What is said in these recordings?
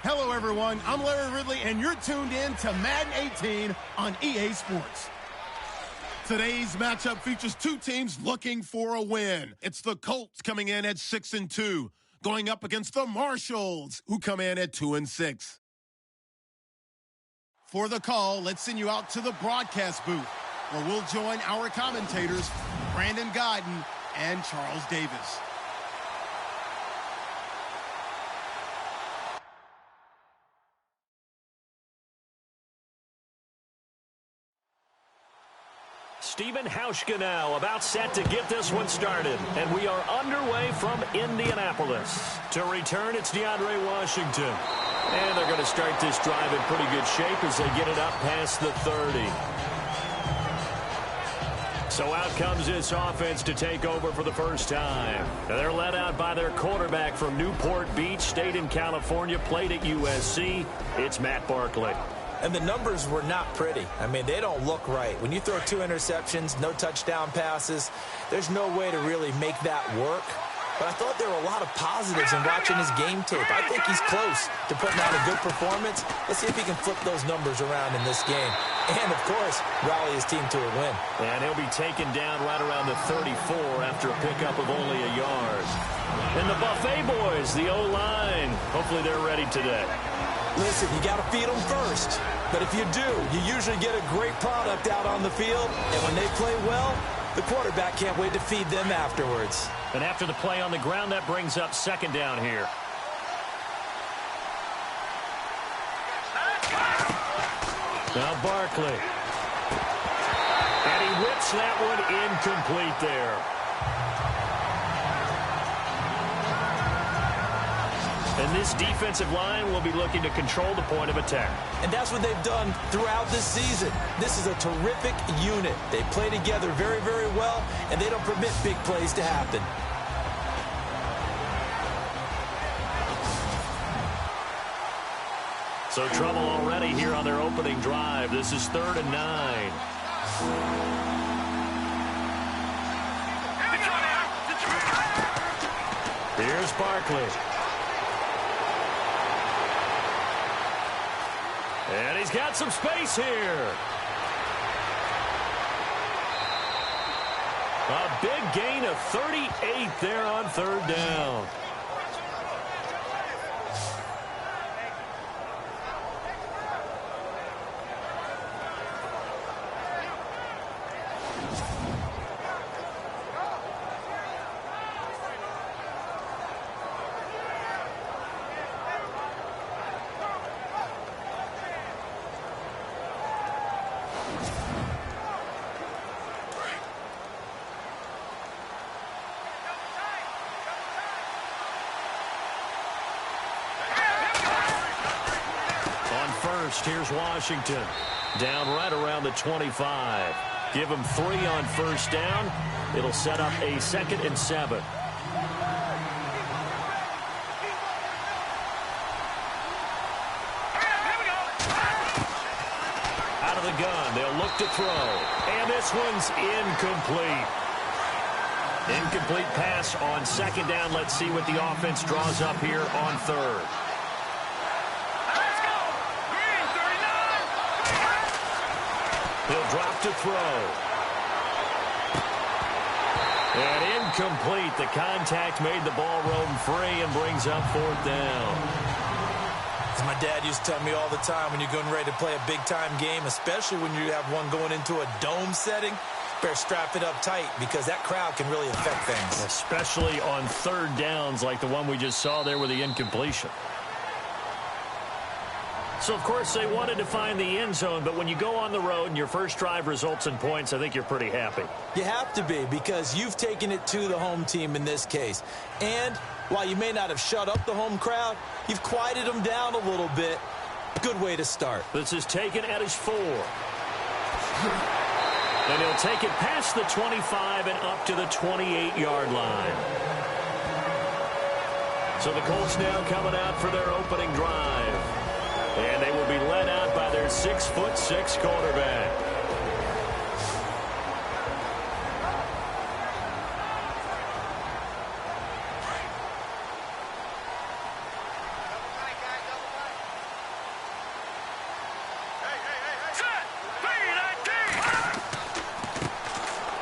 Hello, everyone. I'm Larry Ridley, and you're tuned in to Madden 18 on EA Sports. Today's matchup features two teams looking for a win. It's the Colts coming in at 6-2, going up against the Marshalls, who come in at 2-6. For the call, let's send you out to the broadcast booth, where we'll join our commentators, Brandon Godden and Charles Davis. Stephen Hauschka now about set to get this one started. And we are underway from Indianapolis. To return, it's DeAndre Washington. And they're going to start this drive in pretty good shape as they get it up past the 30. So out comes this offense to take over for the first time. They're led out by their quarterback from Newport Beach, State in California, played at USC. It's Matt Barkley. And the numbers were not pretty. I mean, they don't look right. When you throw 2 interceptions, no touchdown passes, there's no way to really make that work. But I thought there were a lot of positives in watching his game tape. I think he's close to putting out a good performance. Let's see if he can flip those numbers around in this game. And, of course, rally his team to a win. And he'll be taken down right around the 34 after a pickup of only a yard. And the Buffet boys, the O-line, hopefully they're ready today. Listen, you got to feed them first. But if you do, you usually get a great product out on the field. And when they play well, the quarterback can't wait to feed them afterwards. And after the play on the ground, that brings up second down here. Now Barkley. And he whips that one incomplete there. And this defensive line will be looking to control the point of attack. And that's what they've done throughout this season. This is a terrific unit. They play together very, very well, and they don't permit big plays to happen. So trouble already here on their opening drive. This is 3rd and 9. Here's Barkley. And he's got some space here. A big gain of 38 there on 3rd down. Here's Washington. Down right around the 25. Give him 3 on 1st down. It'll set up a 2nd and 7. Out of the gun. They'll look to throw. And this one's incomplete. Incomplete pass on 2nd down. Let's see what the offense draws up here on 3rd. He'll drop to throw. And incomplete. The contact made the ball roam free and brings up 4th down. As my dad used to tell me all the time, when you're getting ready to play a big-time game, especially when you have one going into a dome setting, better strap it up tight because that crowd can really affect things. Especially on 3rd downs like the one we just saw there with the incompletion. So, of course, they wanted to find the end zone, but when you go on the road and your first drive results in points, I think you're pretty happy. You have to be because you've taken it to the home team in this case. And while you may not have shut up the home crowd, you've quieted them down a little bit. Good way to start. This is taken at his 4. And he'll take it past the 25 and up to the 28-yard line. So the Colts now coming out for their opening drive. And they will be led out by their 6'6" quarterback.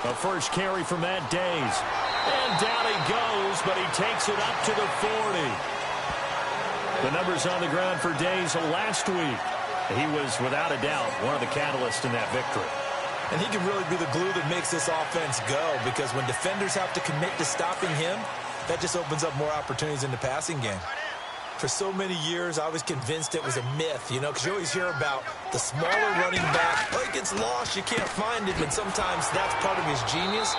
A first carry from Matt Days. And down he goes, but he takes it up to the 40. The numbers on the ground for Days last week. He was, without a doubt, one of the catalysts in that victory. And he can really be the glue that makes this offense go, because when defenders have to commit to stopping him, that just opens up more opportunities in the passing game. For so many years, I was convinced it was a myth, because you always hear about the smaller running back. Oh, he gets lost, you can't find him, and sometimes that's part of his genius.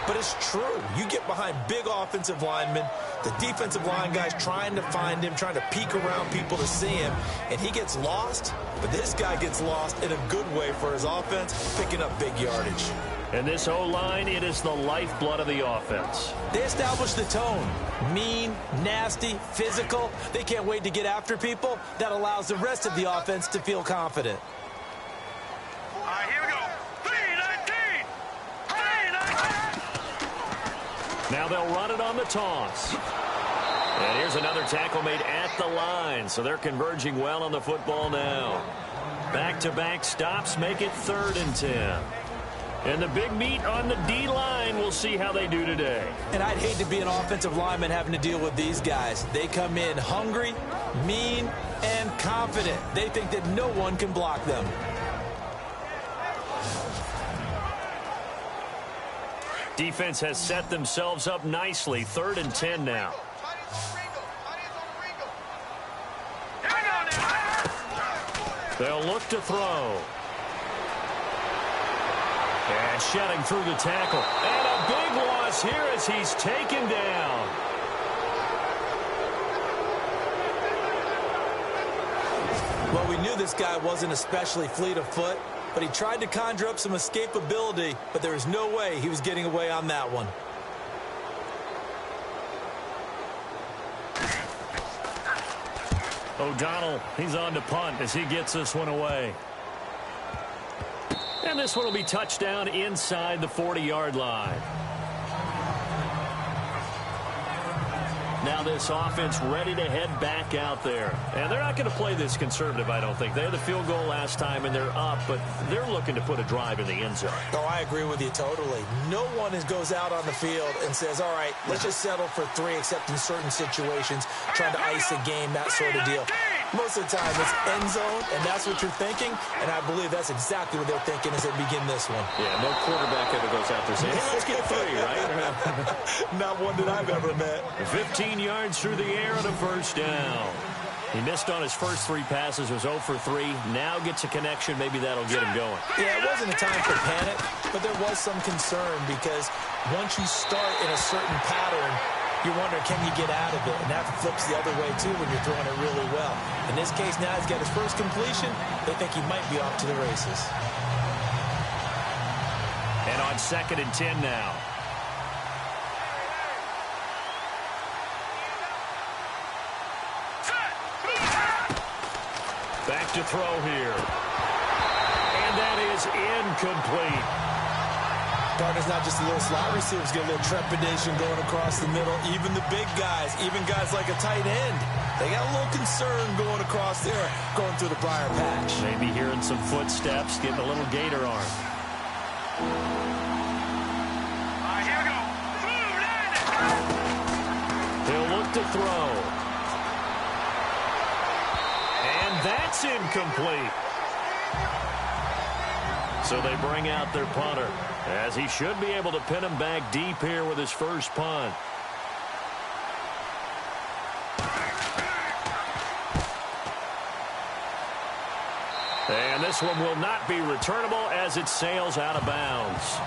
But it's true. You get behind big offensive linemen, the defensive line guys trying to find him, trying to peek around people to see him, and he gets lost. But this guy gets lost in a good way for his offense, picking up big yardage. And this O-line, it is the lifeblood of the offense. They establish the tone. Mean, nasty, physical. They can't wait to get after people. That allows the rest of the offense to feel confident. All right, here we go. 3-19! 3-19! Now they'll run it on the toss. And here's another tackle made at the line. So they're converging well on the football now. Back-to-back stops make it 3rd and 10. And the big meat on the D-line, we'll see how they do today. And I'd hate to be an offensive lineman having to deal with these guys. They come in hungry, mean, and confident. They think that no one can block them. Defense has set themselves up nicely. 3rd and 10 now. They'll look to throw. And shedding through the tackle. And a big loss here as he's taken down. Well, we knew this guy wasn't especially fleet of foot, but he tried to conjure up some escapability, but there was no way he was getting away on that one. O'Donnell, he's on to punt as he gets this one away. And this one will be touchdown inside the 40-yard line. Now this offense ready to head back out there. And they're not going to play this conservative, I don't think. They had the field goal last time, and they're up, but they're looking to put a drive in the end zone. Oh, I agree with you totally. No one goes out on the field and says, all right, let's just settle for 3, except in certain situations, trying to ice a game, that sort of deal. Most of the time, it's end zone, and that's what you're thinking, and I believe that's exactly what they're thinking as they begin this one. Yeah, no quarterback ever goes out there saying, hey, let's get 3, right? Not one that I've ever met. 15 yards through the air and a first down. He missed on his first 3 passes, was 0 for 3. Now gets a connection. Maybe that'll get him going. Yeah, it wasn't a time for panic, but there was some concern because once you start in a certain pattern, you wonder, can you get out of it? And that flips the other way, too, when you're throwing it really well. In this case, now he's got his first completion. They think he might be off to the races. And on 2nd and 10 now. Back to throw here. And that is incomplete. Gardner's not just a little slot receiver. He's got a little trepidation going across the middle. Even the big guys, even guys like a tight end, they got a little concern going across there, going through the briar patch. Maybe hearing some footsteps, getting a little gator arm. All right, here we go. He'll look to throw. And that's incomplete. So they bring out their punter, as he should be able to pin him back deep here with his first punt. And this one will not be returnable as it sails out of bounds.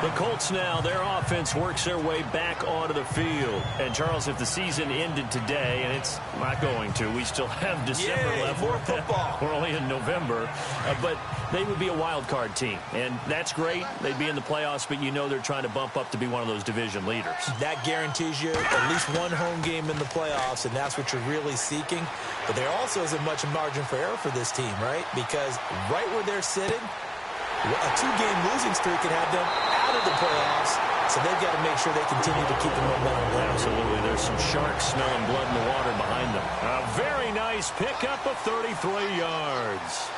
The Colts now, their offense works their way back onto the field. And, Charles, if the season ended today, and it's not going to, we still have December left. More football. We're only in November. But they would be a wild card team. And that's great. They'd be in the playoffs, but you know they're trying to bump up to be one of those division leaders. That guarantees you at least one home game in the playoffs, and that's what you're really seeking. But there also isn't much margin for error for this team, right? Because right where they're sitting, a 2-game losing streak could have them out of the playoffs, so they've got to make sure they continue to keep the momentum going. Absolutely. There's some sharks smelling blood in the water behind them. A very nice pickup of 33 yards.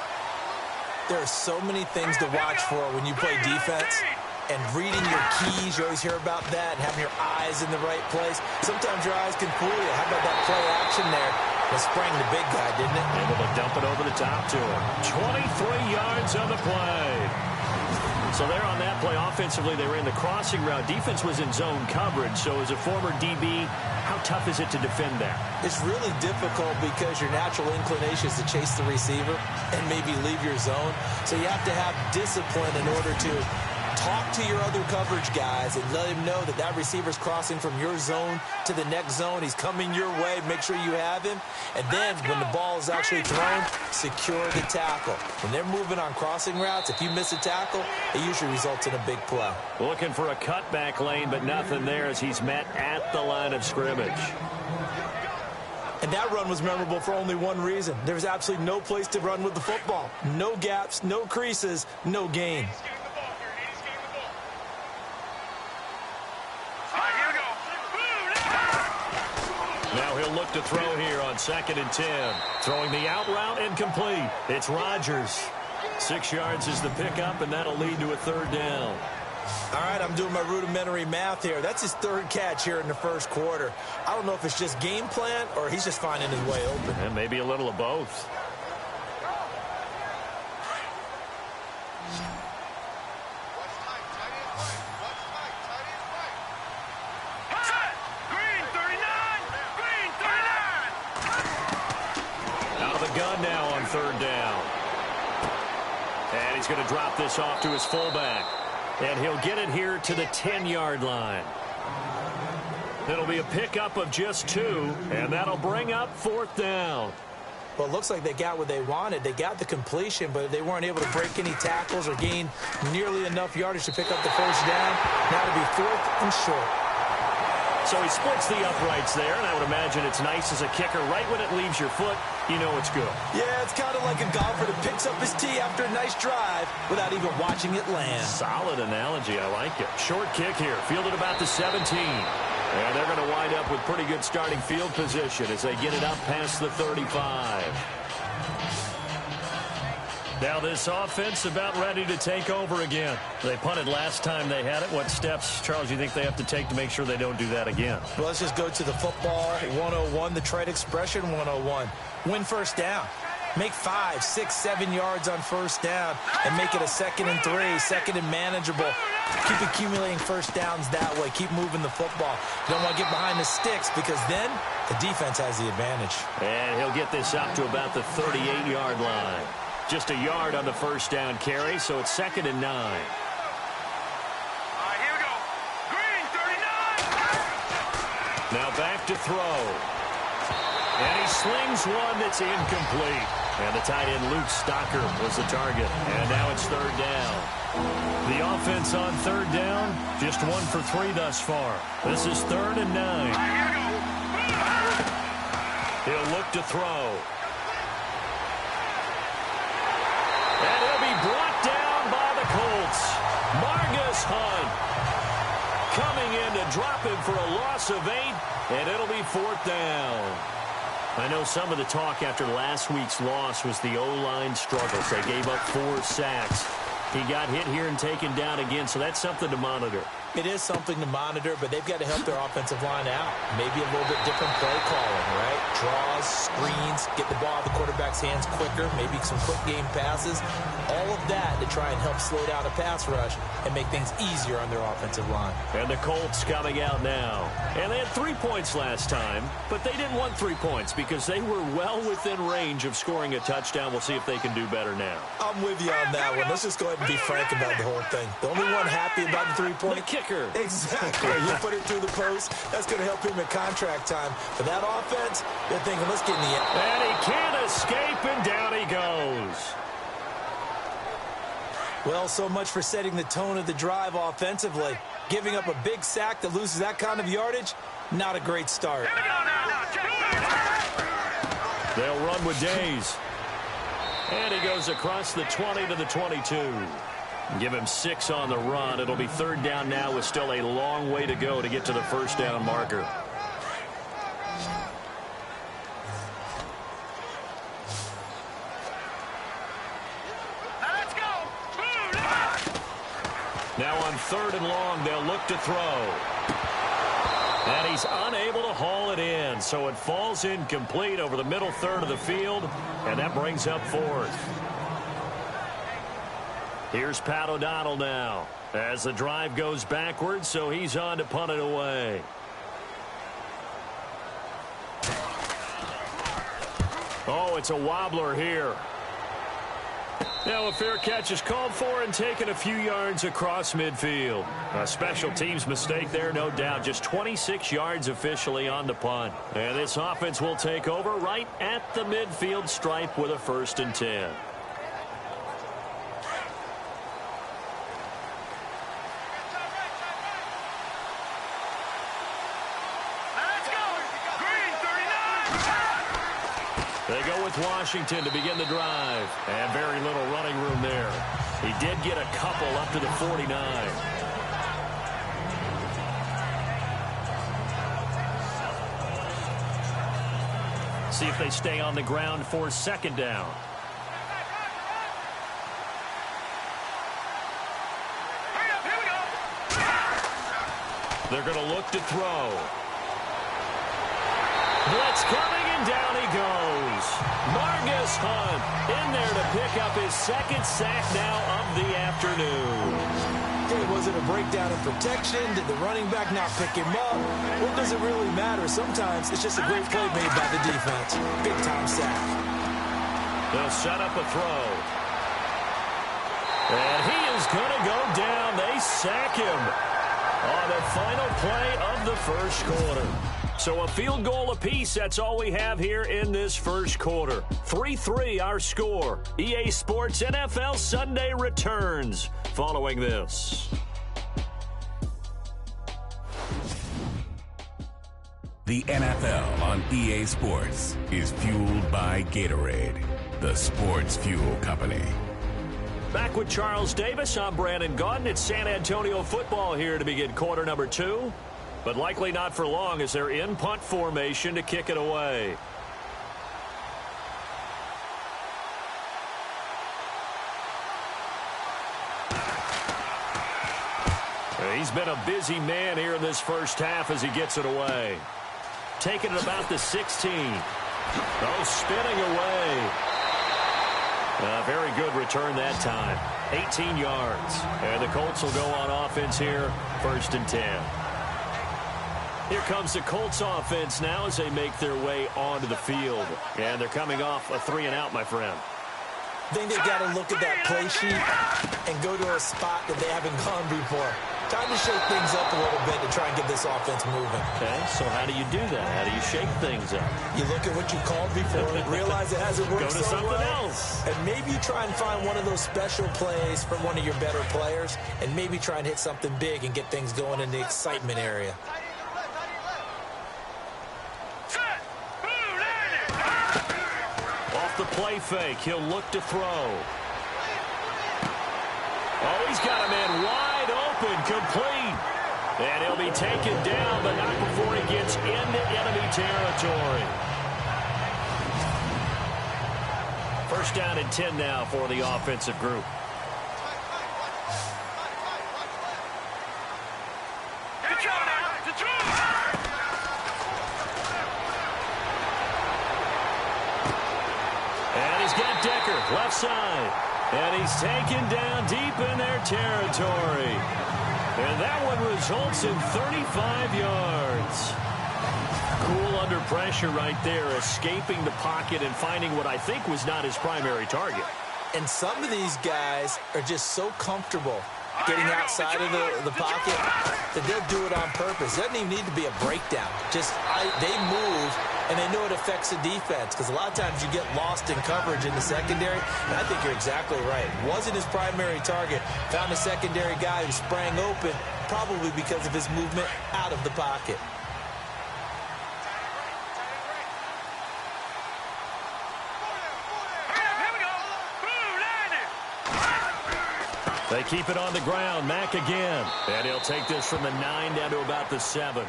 There are so many things to watch for when you play defense. And reading your keys, you always hear about that, and having your eyes in the right place. Sometimes your eyes can fool you. How about that play action there? It sprang the big guy, didn't it? Able to dump it over the top to him. 23 yards on the play. So there on that play, offensively, they ran the crossing route. Defense was in zone coverage, so as a former DB, how tough is it to defend that? It's really difficult because your natural inclination is to chase the receiver and maybe leave your zone. So you have to have discipline in order to talk to your other coverage guys and let him know that that receiver's crossing from your zone to the next zone. He's coming your way. Make sure you have him. And then when the ball is actually thrown, secure the tackle. When they're moving on crossing routes, if you miss a tackle, it usually results in a big play. Looking for a cutback lane, but nothing there as he's met at the line of scrimmage. And that run was memorable for only one reason. There was absolutely no place to run with the football. No gaps, no creases, no gain. Now he'll look to throw here on 2nd and 10. Throwing the out route incomplete. It's Rodgers. 6 yards is the pickup, and that'll lead to a 3rd down. All right, I'm doing my rudimentary math here. That's his 3rd catch here in the 1st quarter. I don't know if it's just game plan or he's just finding his way open. And maybe a little of both. Gun now on 3rd down. And he's going to drop this off to his fullback. And he'll get it here to the 10-yard line. It'll be a pickup of just 2, and that'll bring up 4th down. Well, it looks like they got what they wanted. They got the completion, but they weren't able to break any tackles or gain nearly enough yardage to pick up the 1st down. Now it'll be 4th and short. So he splits the uprights there, and I would imagine it's nice as a kicker. Right when it leaves your foot, you know it's good. Yeah, it's kind of like a golfer that picks up his tee after a nice drive without even watching it land. Solid analogy. I like it. Short kick here, fielded about the 17. And they're going to wind up with pretty good starting field position as they get it up past the 35. Now this offense about ready to take over again. They punted last time they had it. What steps, Charles, you think they have to take to make sure they don't do that again? Well, let's just go to the football 101, the trade expression 101. Win 1st down. Make 5, 6, 7 yards on 1st down and make it a 2nd and 3, 2nd and manageable. Keep accumulating 1st downs that way. Keep moving the football. You don't want to get behind the sticks because then the defense has the advantage. And he'll get this up to about the 38-yard line. Just a yard on the 1st down carry, so it's 2nd and 9. All right, here we go. Green, 39. Now back to throw. And he slings one that's incomplete. And the tight end, Luke Stocker, was the target. And now it's 3rd down. The offense on 3rd down, just 1 for 3 thus far. This is 3rd and 9. All right, here we go. He'll look to throw. And he'll be brought down by the Colts. Margus Hunt coming in to drop him for a loss of 8, and it'll be 4th down. I know some of the talk after last week's loss was the O-line struggles. They gave up 4 sacks. He got hit here and taken down again, so that's something to monitor. It is something to monitor, but they've got to help their offensive line out. Maybe a little bit different play calling, right? Draws, screens, get the ball out of the quarterback's hands quicker, maybe some quick game passes. All of that to try and help slow down a pass rush and make things easier on their offensive line. And the Colts coming out now. And they had 3 points last time, but they didn't want 3 points because they were well within range of scoring a touchdown. We'll see if they can do better now. I'm with you on that one. Let's just go ahead and be frank about the whole thing. The only one happy about the 3-point. The kicker. Exactly. You put it through the post. That's going to help him in contract time. For that offense, they're thinking, let's get in the end. And he can't escape, and down he goes. Well, so much for setting the tone of the drive offensively. Giving up a big sack that loses that kind of yardage, not a great start. They'll run with Days. And he goes across the 20 to the 22. Give him 6 on the run. It'll be 3rd down now with still a long way to go to get to the 1st down marker. on 3rd and long, they'll look to throw. And he's unable to haul it in, so it falls incomplete over the middle third of the field, and that brings up 4th. Here's Pat O'Donnell now as the drive goes backwards, so he's on to punt it away. Oh, it's a wobbler here. Now a fair catch is called for and taken a few yards across midfield. A special teams mistake there, no doubt. Just 26 yards officially on the punt. And this offense will take over right at the midfield stripe with a 1st and 10. They go with Washington to begin the drive. And very little running room there. He did get a couple up to the 49. See if they stay on the ground for 2nd down. They're going to look to throw. Blitz coming, and down he goes. Margus Hunt in there to pick up his 2nd sack now of the afternoon. Hey, was it a breakdown in protection? Did the running back not pick him up? What does it really matter? Sometimes it's just a great play made by the defense. Big-time sack. They'll set up a throw. And he is going to go down. They sack him on the final play of the 1st quarter. So a field goal apiece, that's all we have here in this 1st quarter. 3-3 our score. EA Sports NFL Sunday returns following this. The NFL on EA Sports is fueled by Gatorade, the sports fuel company. Back with Charles Davis, I'm Brandon Gaudin. It's San Antonio football here to begin quarter number 2. But likely not for long as they're in punt formation to kick it away. He's been a busy man here in this 1st half as he gets it away. Taking it about the 16. Oh, spinning away. A very good return that time. 18 yards. And the Colts will go on offense here, 1st and 10. Here comes the Colts offense now as they make their way onto the field. And they're coming off a 3-and-out, my friend. I think they've got to look at that play sheet and go to a spot that they haven't gone before. Time to shake things up a little bit to try and get this offense moving. Okay, so how do you do that? How do you shake things up? You look at what you called before and realize it hasn't worked so well. Go to something else. And maybe you try and find one of those special plays from one of your better players and maybe try and hit something big and get things going in the excitement area. Off the play fake, he'll look to throw. Oh, he's got a man wide open, complete. And he'll be taken down, but not before he gets into enemy territory. 1st down and 10 now for the offensive group. And he's got Decker, left side. And he's taken down deep in their territory. And that one results in 35 yards. Cool under pressure right there, escaping the pocket and finding what I think was not his primary target. And some of these guys are just so comfortable getting outside of the pocket that they'll do it on purpose. It doesn't even need to be a breakdown. Just they move, and they know it affects the defense because a lot of times you get lost in coverage in the secondary, and I think you're exactly right. Wasn't his primary target. Found a secondary guy who sprang open, probably because of his movement out of the pocket. They keep it on the ground. Mack again. And he'll take this from the 9 down to about the 7.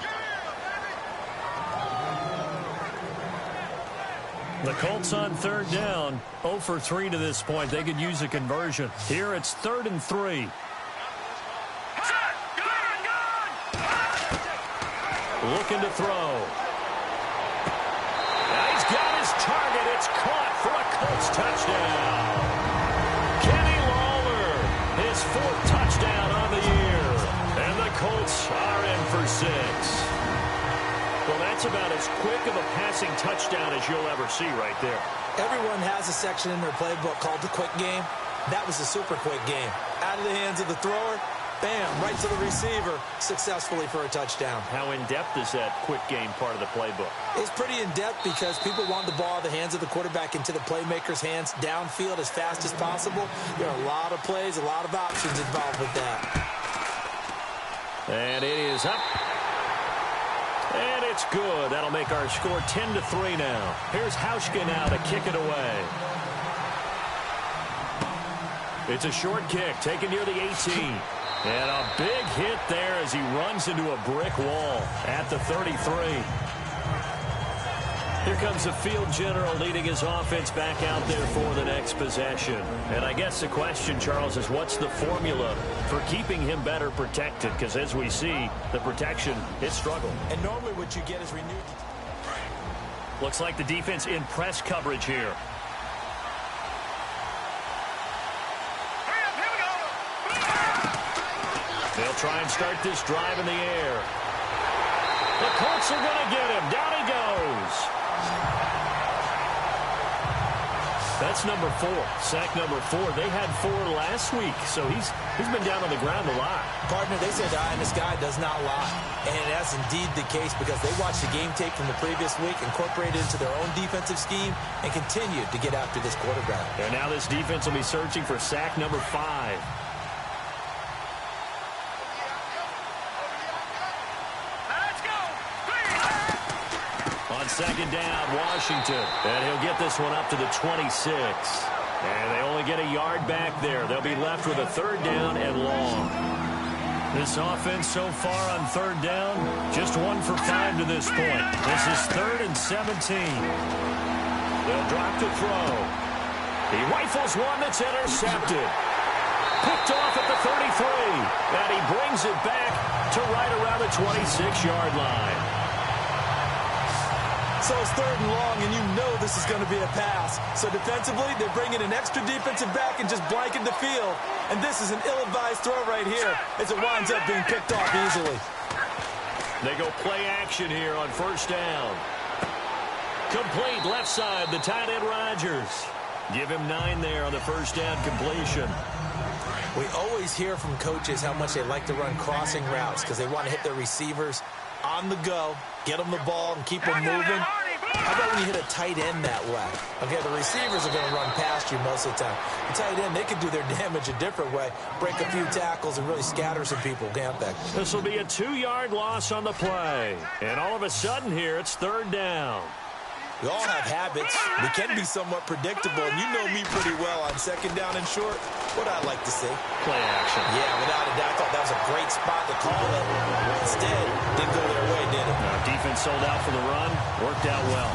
The Colts on 3rd down. 0 for 3 to this point. They could use a conversion. Here it's 3rd and 3. looking to throw. Now he's got his target. It's caught for a Colts touchdown. Kenny Lawler, his 4th touchdown on the year. And the Colts are in for 6. Well, that's about as quick of a passing touchdown as you'll ever see right there. Everyone has a section in their playbook called the quick game. That was a super quick game. Out of the hands of the thrower, bam, right to the receiver, successfully for a touchdown. How in-depth is that quick game part of the playbook? It's pretty in-depth because people want the ball out of the hands of the quarterback into the playmaker's hands downfield as fast as possible. There are a lot of plays, a lot of options involved with that. And it is up. And it's good. That'll make our score 10-3 now. Here's Hauschka now to kick it away. It's a short kick taken near the 18. And a big hit there as he runs into a brick wall at the 33. Here comes the field general leading his offense back out there for the next possession. And I guess the question, Charles, is what's the formula for keeping him better protected? Because as we see, the protection is struggle. And normally what you get is renewed. Looks like the defense in press coverage here. They'll try and start this drive in the air. The Colts are going to get him. Down he goes. That's number 4. Sack number 4. They had 4 last week, so he's been down on the ground a lot. Partner, they said the eye in the sky does not lie. And that's indeed the case because they watched the game tape from the previous week, incorporated it into their own defensive scheme, and continued to get after this quarterback. And now this defense will be searching for sack number 5. Second down, Washington. And he'll get this one up to the 26. And they only get a yard back there. They'll be left with a 3rd down and long. This offense so far on 3rd down, just 1 for 5 to this point. This is 3rd and 17. They'll drop to throw. He rifles one that's intercepted. Picked off at the 33. And he brings it back to right around the 26-yard line. So it's 3rd and long, and you know this is going to be a pass. So defensively, they're bringing an extra defensive back and just blanking the field. And this is an ill-advised throw right here as it winds up being picked off easily. They go play action here on 1st down. Complete left side, the tight end Rodgers. Give him 9 there on the 1st down completion. We always hear from coaches how much they like to run crossing routes because they want to hit their receivers on the go, get them the ball, and keep them moving. How about when you hit a tight end that way? Okay, the receivers are going to run past you most of the time. The tight end, they can do their damage a different way, break a few tackles and really scatter some people, can't they? This will be a 2-yard loss on the play. And all of a sudden here, it's 3rd down. We all have habits. We can be somewhat predictable, and you know me pretty well on 2nd down and short. What I'd like to see. Play action. Yeah, without a doubt. I thought that was a great spot to call it. Instead, didn't go their way, did it? Defense sold out for the run. Worked out well.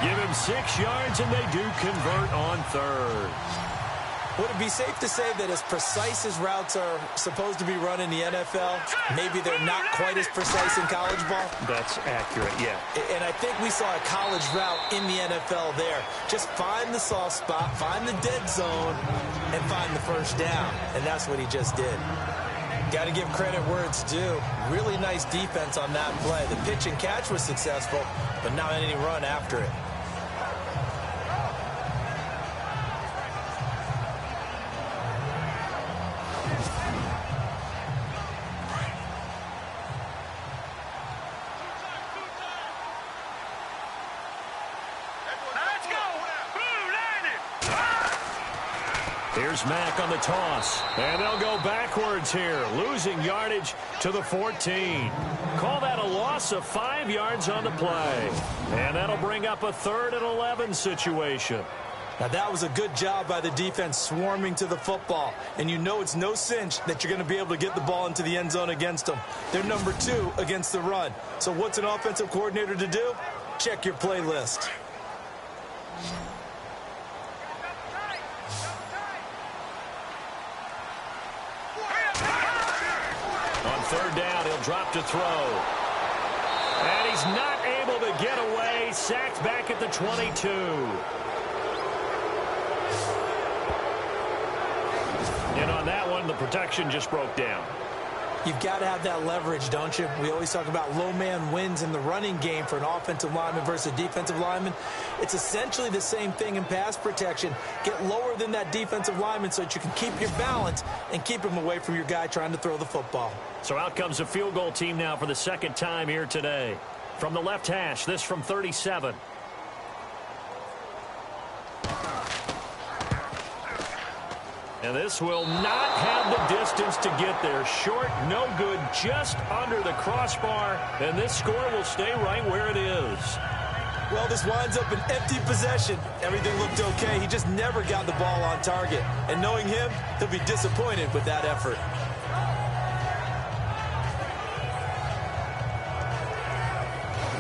Give him 6 yards, and they do convert on 3rd. Would it be safe to say that as precise as routes are supposed to be run in the NFL, maybe they're not quite as precise in college ball? That's accurate, yeah. And I think we saw a college route in the NFL there. Just find the soft spot, find the dead zone, and find the 1st down. And that's what he just did. Got to give credit where it's due. Really nice defense on that play. The pitch and catch was successful, but not any run after it. Here's Mack on the toss. And they'll go backwards here, losing yardage to the 14. Call that a loss of 5 yards on the play. And that'll bring up a 3rd and 11 situation. Now, that was a good job by the defense swarming to the football. And you know it's no cinch that you're going to be able to get the ball into the end zone against them. They're number 2 against the run. So what's an offensive coordinator to do? Check your playlist. On 3rd down, he'll drop to throw. And he's not able to get away. Sacked back at the 22. And on that one, the protection just broke down. You've got to have that leverage, don't you? We always talk about low man wins in the running game for an offensive lineman versus a defensive lineman. It's essentially the same thing in pass protection. Get lower than that defensive lineman so that you can keep your balance and keep him away from your guy trying to throw the football. So out comes a field goal team now for the second time here today. From the left hash, this from 37. And this will not have the distance to get there. Short, no good, just under the crossbar. And this score will stay right where it is. Well, this winds up an empty possession. Everything looked okay. He just never got the ball on target. And knowing him, he'll be disappointed with that effort.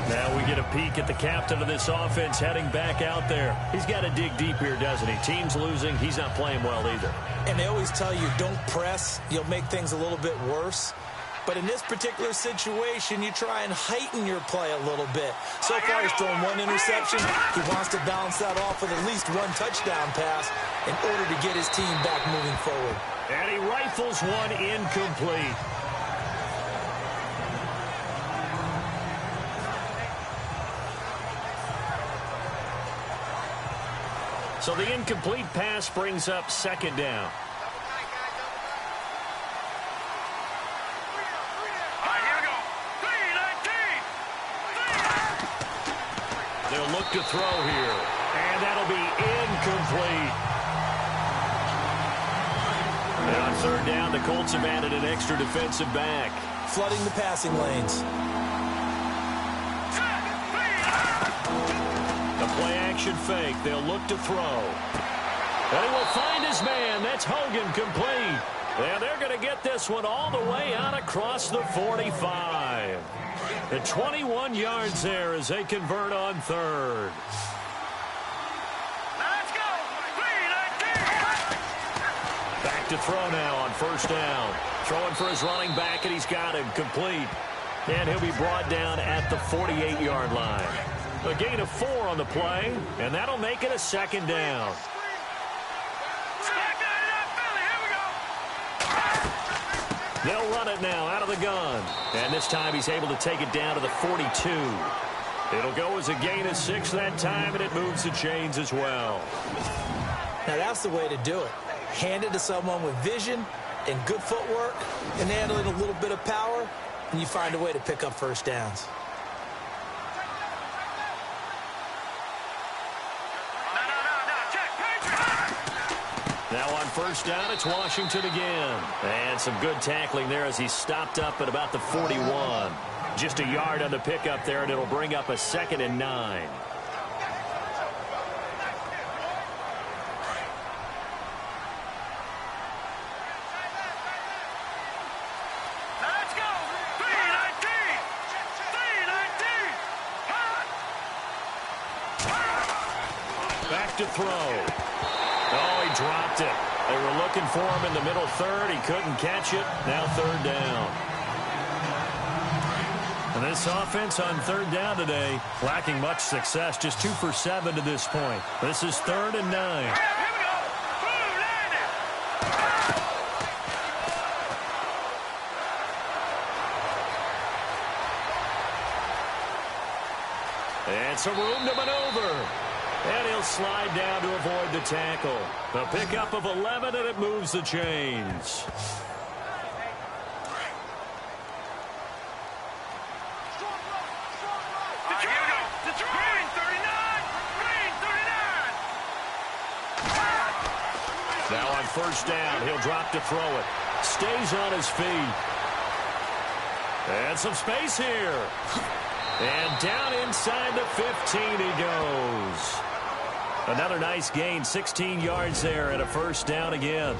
Now we get a peek at the captain of this offense heading back out there. He's got to dig deep here, doesn't he? Team's losing. He's not playing well either. And they always tell you, don't press. You'll make things a little bit worse. But in this particular situation, you try and heighten your play a little bit. So far, he's thrown one interception. He wants to balance that off with at least one touchdown pass in order to get his team back moving forward. And he rifles one incomplete. So the incomplete pass brings up second down. They'll look to throw here, and that'll be incomplete. And on third down, the Colts have added an extra defensive back. Flooding the passing lanes. The play-action fake. They'll look to throw. And he will find his man. That's Hogan, complete. And they're going to get this one all the way out across the 45. The 21 yards there as they convert on third. Let's go. Back to throw now on first down. Throwing for his running back, and he's got him complete. And he'll be brought down at the 48-yard line. A gain of 4 on the play, and that'll make it a second down. They'll run it now out of the gun. And this time he's able to take it down to the 42. It'll go as a gain of 6 that time, and it moves the chains as well. Now that's the way to do it. Hand it to someone with vision and good footwork, and handle it a little bit of power, and you find a way to pick up first downs. Now on first down, it's Washington again. And some good tackling there as he stopped up at about the 41. Just a yard on the pickup there, and it'll bring up a 2nd and 9. Let's go. 319. 319. Back to throw. Oh, he dropped it. They were looking for him in the middle third. He couldn't catch it. Now third down. And this offense on third down today, lacking much success. Just 2 for 7 to this point. This is 3rd and 9. Here we go. Boom, landed. And some room to maneuver. And he'll slide down to avoid the tackle. The pickup of 11, and it moves the chains. Here we go. Green 39. Green 39. Now on first down, he'll drop to throw it. Stays on his feet. And some space here. And down inside the 15 he goes. Another nice gain, 16 yards there, and a first down again.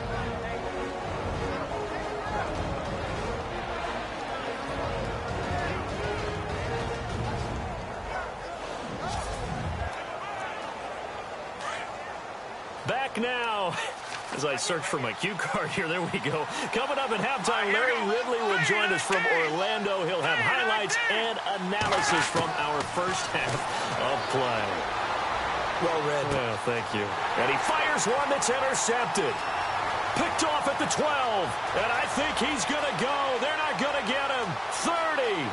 Back now As I search for my cue card here, there we go. Coming up at halftime, Larry Ridley will join us from Orlando. He'll have highlights and analysis from our first half of play. Well read. Well, thank you. And he fires one that's intercepted. Picked off at the 12. And I think he's going to go. They're not going to get him. 30.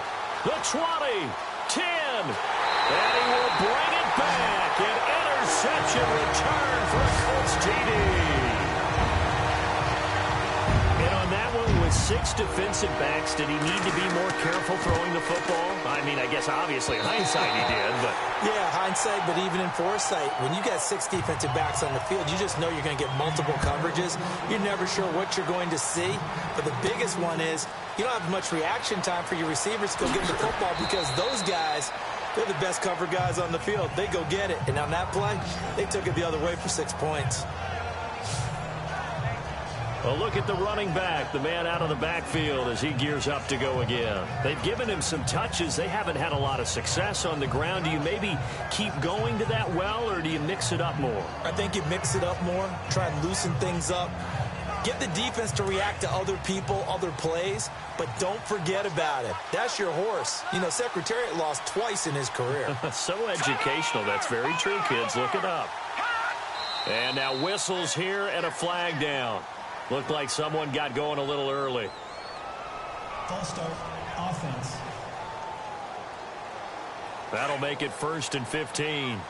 The 20. 10. And he will bring it back. An interception return for a Colts TD. And on that one, with 6 defensive backs, did he need to be more careful throwing the football? I mean, I guess obviously hindsight he did, but... Yeah, hindsight, but even in foresight, when you got 6 defensive backs on the field, you just know you're going to get multiple coverages. You're never sure what you're going to see. But the biggest one is you don't have much reaction time for your receivers to go get the football because those guys, they're the best cover guys on the field. They go get it. And on that play, they took it the other way for 6 points. Well, look at the running back, the man out of the backfield as he gears up to go again. They've given him some touches. They haven't had a lot of success on the ground. Do you maybe keep going to that well, or do you mix it up more? I think you mix it up more, try and loosen things up. Get the defense to react to other people, other plays, but don't forget about it. That's your horse. You know, Secretariat lost twice in his career. So educational. That's very true, kids. Look it up. And now whistles here and a flag down. Looked like someone got going a little early. False start, offense. That'll make it 1st and 15. Now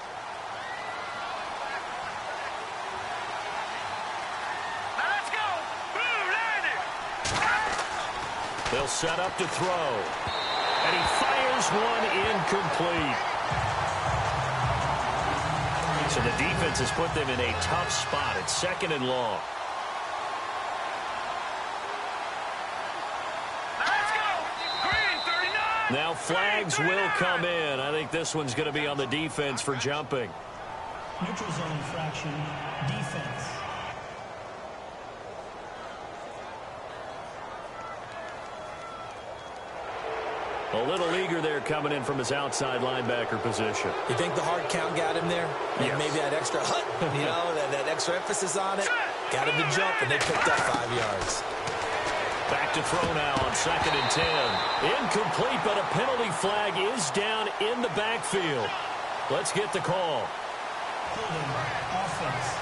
let's go. Boom, landed. They'll set up to throw. And he fires one incomplete. So the defense has put them in a tough spot. It's 2nd and long. Now flags will come in. I think this one's going to be on the defense for jumping. Neutral zone infraction, defense. A little eager there coming in from his outside linebacker position. You think the hard count got him there? And Yes. maybe that extra you know, that extra emphasis on it. Got him to jump, and they picked up 5 yards. Back to throw now on 2nd and 10. Incomplete, but a penalty flag is down in the backfield. Let's get the call. Holding, offense.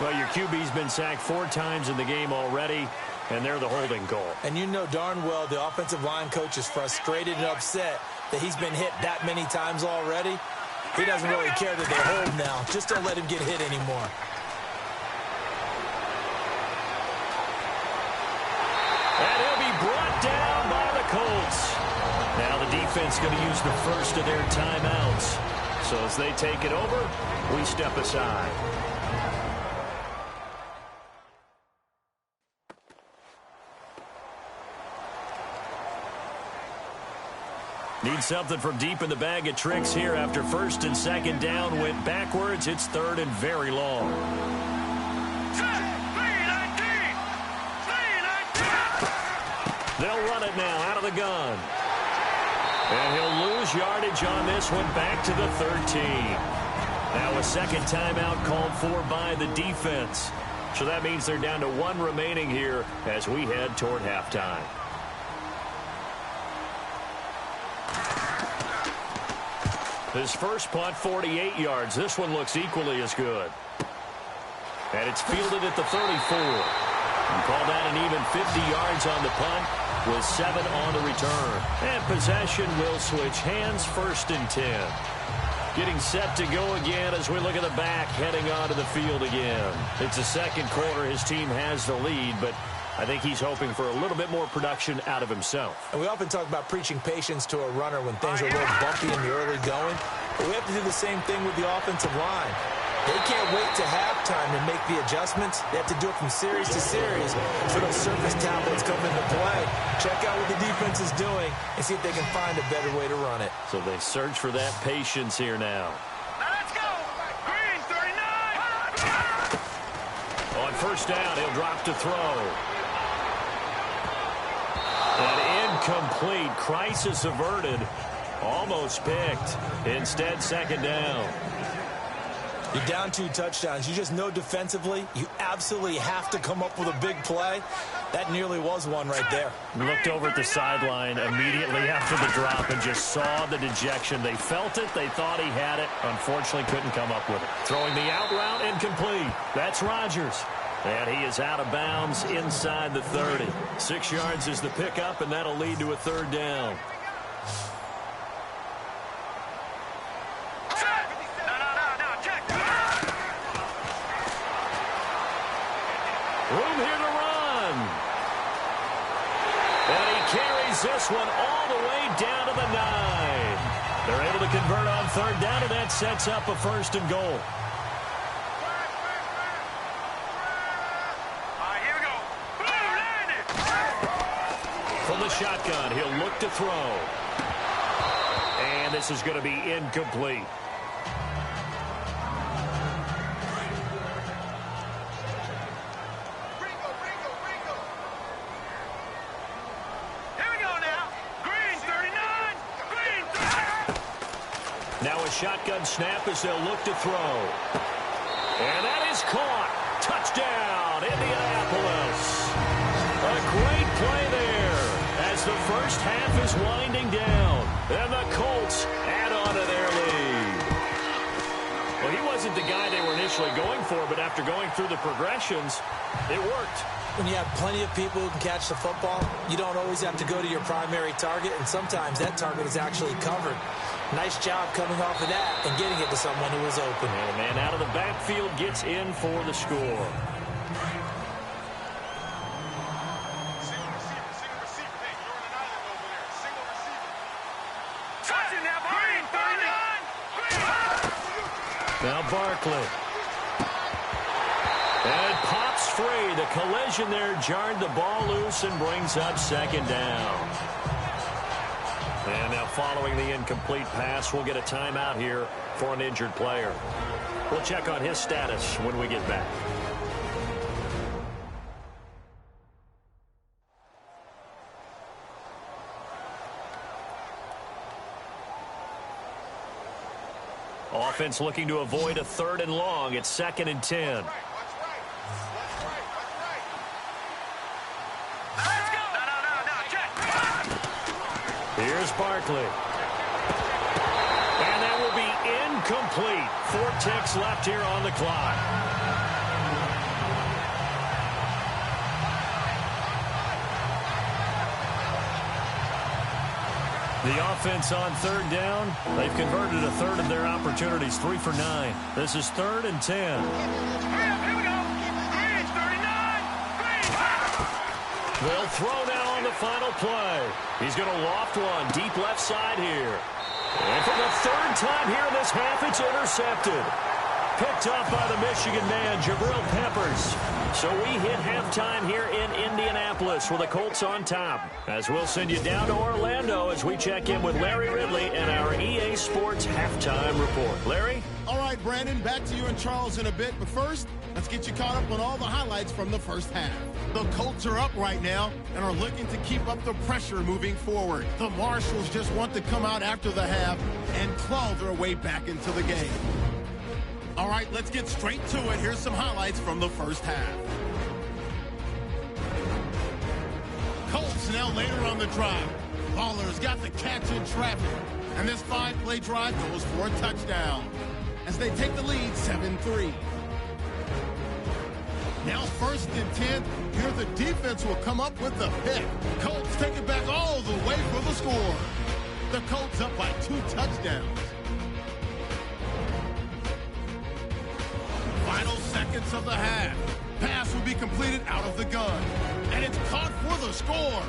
Well, your QB's been sacked 4 times in the game already, and they're the holding call. And you know darn well the offensive line coach is frustrated and upset that he's been hit that many times already. He doesn't really care that they hold now. Just don't let him get hit anymore. And he'll be brought down by the Colts. Now the defense going to use the first of their timeouts. So as they take it over, we step aside. Need something from deep in the bag of tricks here after 1st and 2nd down. Went backwards. It's 3rd and very long. They'll run it now out of the gun. And he'll lose yardage on this one back to the 13. Now a 2nd timeout called for by the defense. So that means they're down to 1 remaining here as we head toward halftime. His first punt, 48 yards. This one looks equally as good. And it's fielded at the 34. And call that an even 50 yards on the punt with 7 on the return. And possession will switch hands, 1st and 10. Getting set to go again as we look at the back heading onto the field again. It's the 2nd quarter. His team has the lead, but I think he's hoping for a little bit more production out of himself. And we often talk about preaching patience to a runner when things are a little bumpy in the early going. But we have to do the same thing with the offensive line. They can't wait to halftime to make the adjustments. They have to do it from series to series. So those surface tablets come into play. Check out what the defense is doing and see if they can find a better way to run it. So they search for that patience here now. Now let's go. Green, 39. On 1st down, he'll drop to throw. An incomplete. Crisis averted. Almost picked. Instead, 2nd down. You're down 2 touchdowns. You just know defensively you absolutely have to come up with a big play. That nearly was one right there. Looked over at the sideline immediately after the drop and just saw the dejection. They felt it. They thought he had it. Unfortunately, couldn't come up with it. Throwing the out route incomplete. That's Rodgers. And he is out of bounds inside the 30. 6 yards is the pickup, and that'll lead to a 3rd down. Room here to run. And he carries this one all the way down to the 9. They're able to convert on 3rd down, and that sets up a 1st and goal. Here we go. Boom, landed. From the shotgun, he'll look to throw. And this is going to be incomplete. Now a shotgun snap as they'll look to throw. And that is caught. Touchdown, Indianapolis. A great play there as the first half is winding down. And the Colts add on to their lead. Well, he wasn't the guy they were initially going for, but after going through the progressions, it worked. When you have plenty of people who can catch the football, you don't always have to go to your primary target, and sometimes that target is actually covered. Nice job coming off of that and getting it to someone who was open. And a man out of the backfield gets in for the score. Single receiver. Hey, you're on an island over there. Single receiver. Touching that Green, 39. Now Barkley. And it pops free. The collision there jarred the ball loose and brings up 2nd down. And now following the incomplete pass, we'll get a timeout here for an injured player. We'll check on his status when we get back. Offense looking to avoid a 3rd and long. It's 2nd and 10. Here's Barkley. And that will be incomplete. 4 ticks left here on the clock. The offense on 3rd down, they've converted a 1/3 of their opportunities, 3 for 9. This is 3rd and 10. Here we go. Green, 39. They'll throw now on the final play. He's going to loft one deep left side here. And for the 3rd time here in this half, it's intercepted. Picked off by the Michigan man, Jabril Peppers. So we hit halftime here in Indianapolis with the Colts on top. As we'll send you down to Orlando as we check in with Larry Ridley and our EA Sports halftime report. Larry? All right, Brandon, back to you and Charles in a bit. But first, let's get you caught up on all the highlights from the first half. The Colts are up right now and are looking to keep up the pressure moving forward. The Marshals just want to come out after the half and claw their way back into the game. All right, let's get straight to it. Here's some highlights from the first half. Colts now later on the drive. Baller's got the catch in traffic. And this 5-play drive goes for a touchdown as they take the lead 7-3. Now 1st and 10. Here the defense will come up with the pick. Colts take it back all the way for the score. The Colts up by 2 touchdowns. Final seconds of the half. Pass will be completed out of the gun. And it's caught for the score.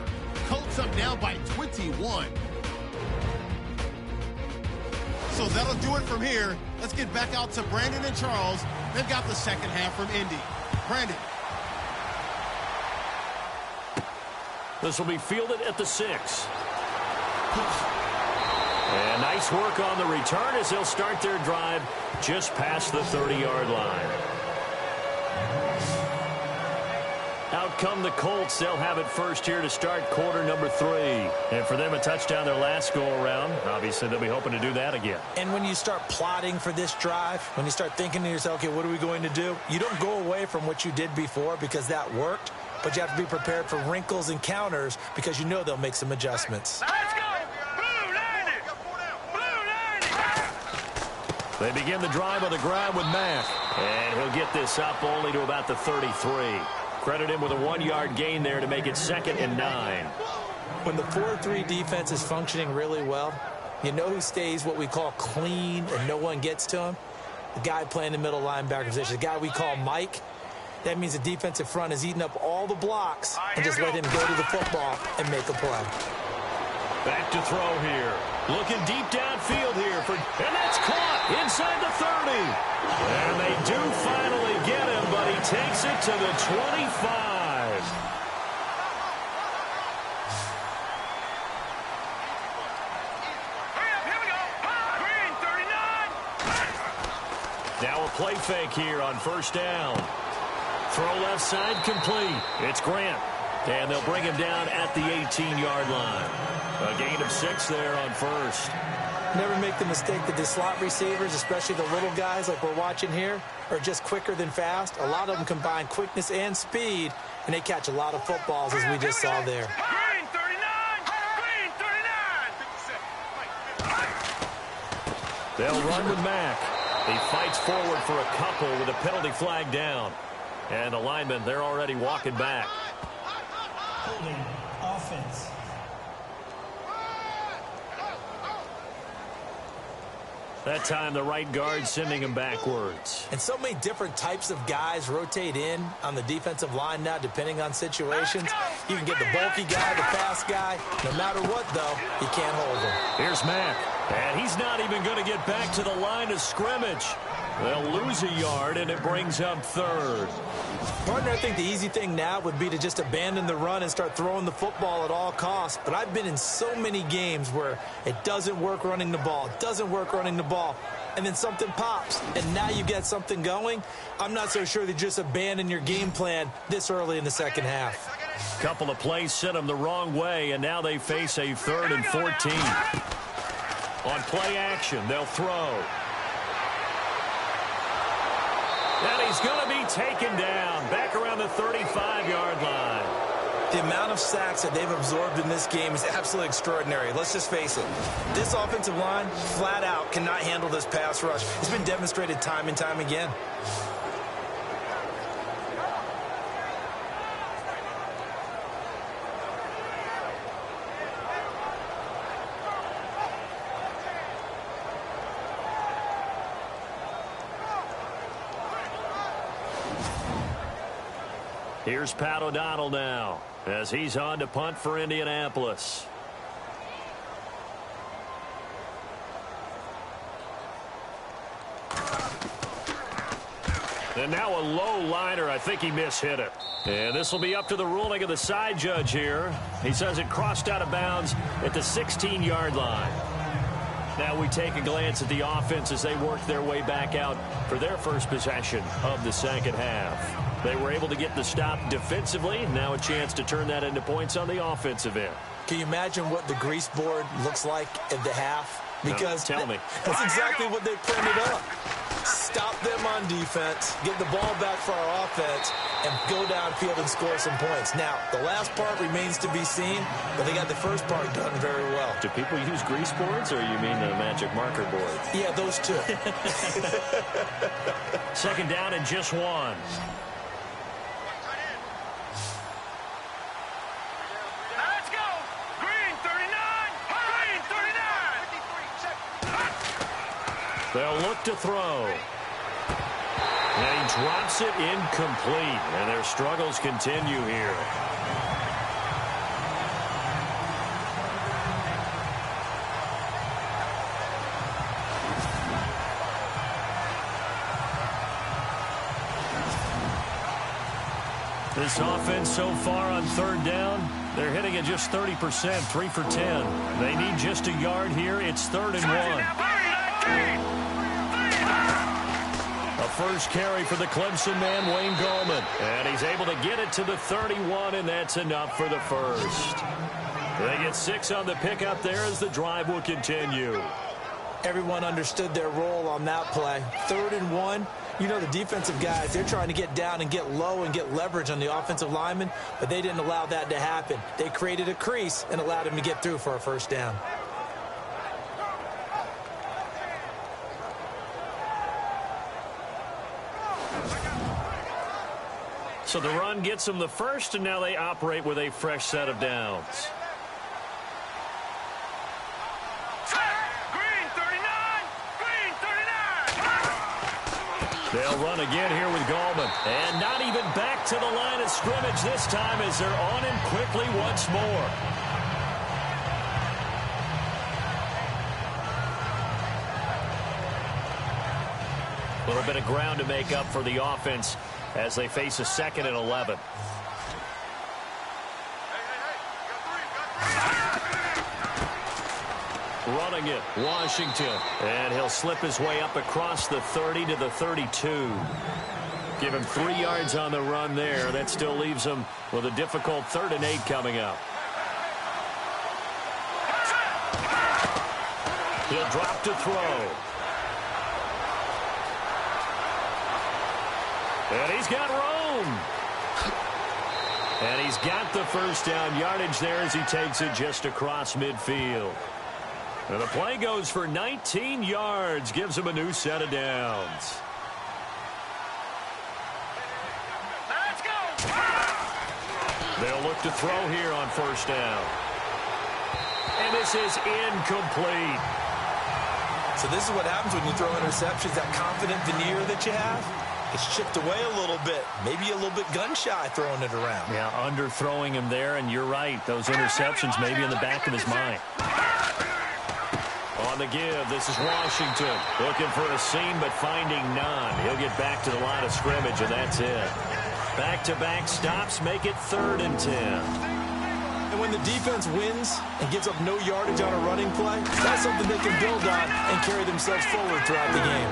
Colts up now by 21. So that'll do it from here. Let's get back out to Brandon and Charles. They've got the second half from Indy. Brandon. This will be fielded at the 6. And nice work on the return as they'll start their drive just past the 30-yard line. Out come the Colts. They'll have it first here to start quarter number 3. And for them, a touchdown their last go-around. Obviously, they'll be hoping to do that again. And when you start plotting for this drive, when you start thinking to yourself, okay, what are we going to do? You don't go away from what you did before because that worked, but you have to be prepared for wrinkles and counters because you know they'll make some adjustments. Let's go! Blue 90! Blue 90! They begin the drive on the ground with Mack. And he'll get this up only to about the 33. Credit him with a 1-yard gain there to make it 2nd and 9. When the 4-3 defense is functioning really well, you know who stays what we call clean and no one gets to him? The guy playing the middle linebacker position, the guy we call Mike. That means the defensive front is eating up all the blocks and just let him go to the football and make a play. Back to throw here. Looking deep downfield here. And that's caught inside the 30. And they do finally get him, but he takes it to the 25. Here we go. Green 39. Now a play fake here on first down. Throw left side complete. It's Grant. And they'll bring him down at the 18-yard line. A gain of 6 there on first. Never make the mistake that the slot receivers, especially the little guys like we're watching here, are just quicker than fast. A lot of them combine quickness and speed, and they catch a lot of footballs as we just saw there. Green 39. Green 39. They'll run with Mack. He fights forward for a couple with a penalty flag down. And the linemen, they're already walking back. Holding offense. That time, the right guard sending him backwards. And so many different types of guys rotate in on the defensive line now, depending on situations. You can get the bulky guy, the fast guy. No matter what, though, you can't hold him. Here's Mack. And he's not even going to get back to the line of scrimmage. They'll lose a yard, and it brings up 3rd. Partner, I think the easy thing now would be to just abandon the run and start throwing the football at all costs. But I've been in so many games where it doesn't work running the ball, and then something pops, and now you get something going. I'm not so sure that just abandon your game plan this early in the second half. Couple of plays sent them the wrong way, and now they face a 3rd and 14. On play action, they'll throw. And he's going to be taken down back around the 35-yard line. The amount of sacks that they've absorbed in this game is absolutely extraordinary. Let's just face it. This offensive line, flat out, cannot handle this pass rush. It's been demonstrated time and time again. Here's Pat O'Donnell now as he's on to punt for Indianapolis. And now a low liner. I think he mishit it. And this will be up to the ruling of the side judge here. He says it crossed out of bounds at the 16-yard line. Now we take a glance at the offense as they work their way back out for their first possession of the second half. They were able to get the stop defensively. Now a chance to turn that into points on the offensive end. Can you imagine what the grease board looks like at the half? Because no, tell me. That's exactly what they printed up. Stop them on defense, get the ball back for our offense, and go downfield and score some points. Now, the last part remains to be seen, but they got the first part done very well. Do people use grease boards, or you mean the magic marker board? Yeah, those two. Second down and just 1. Let's go. Green 39. Green 39. They'll look to throw. And he drops it incomplete. And their struggles continue here. This offense so far on third down, they're hitting at just 30%, 3 for 10. They need just a yard here. It's 3rd and 1. A first carry for the Clemson man, Wayne Gallman. And he's able to get it to the 31, and that's enough for the first. They get 6 on the pickup there as the drive will continue. Everyone understood their role on that play. 3rd and 1. You know the defensive guys, they're trying to get down and get low and get leverage on the offensive lineman, but they didn't allow that to happen. They created a crease and allowed him to get through for a first down. So the run gets them the first, and now they operate with a fresh set of downs. They'll run again here with Gallman. And not even back to the line of scrimmage this time as they're on him quickly once more. A little bit of ground to make up for the offense as they face a 2nd and 11. Running it, Washington. And he'll slip his way up across the 30 to the 32. Give him 3 yards on the run there. That still leaves him with a difficult 3rd and 8 coming up. He'll drop to throw. And he's got room. And he's got the first down yardage there as he takes it just across midfield. And the play goes for 19 yards, gives him a new set of downs. Let's go! They'll look to throw here on first down. And this is incomplete. So this is what happens when you throw interceptions, that confident veneer that you have. It's chipped away a little bit, maybe a little bit gun-shy throwing it around. Yeah, underthrowing him there, and you're right. Those interceptions may be in the back of his mind. On the give, this is Washington. Looking for a seam, but finding none. He'll get back to the line of scrimmage, and that's it. Back-to-back stops make it 3rd and 10. And when the defense wins and gives up no yardage on a running play, that's something they can build on and carry themselves forward throughout the game.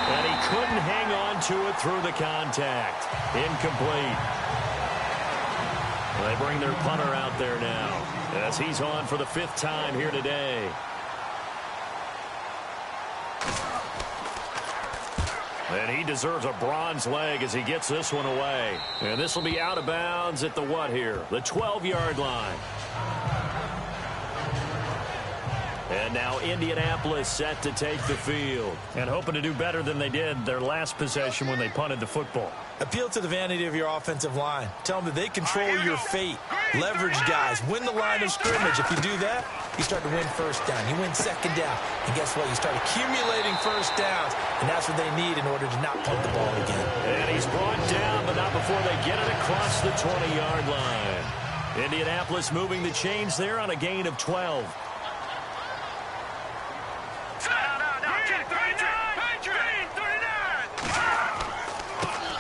And he couldn't hang on to it through the contact. Incomplete. They bring their punter out there now as he's on for the 5th time here today. And he deserves a bronze leg as he gets this one away. And this will be out of bounds at the what here? The 12-yard line. And now Indianapolis set to take the field. And hoping to do better than they did their last possession when they punted the football. Appeal to the vanity of your offensive line. Tell them that they control your fate. Leverage guys. Win the line of scrimmage. If you do that, you start to win first down. You win 2nd down. And guess what? You start accumulating first downs. And that's what they need in order to not punt the ball again. And he's brought down, but not before they get it across the 20-yard line. Indianapolis moving the chains there on a gain of 12.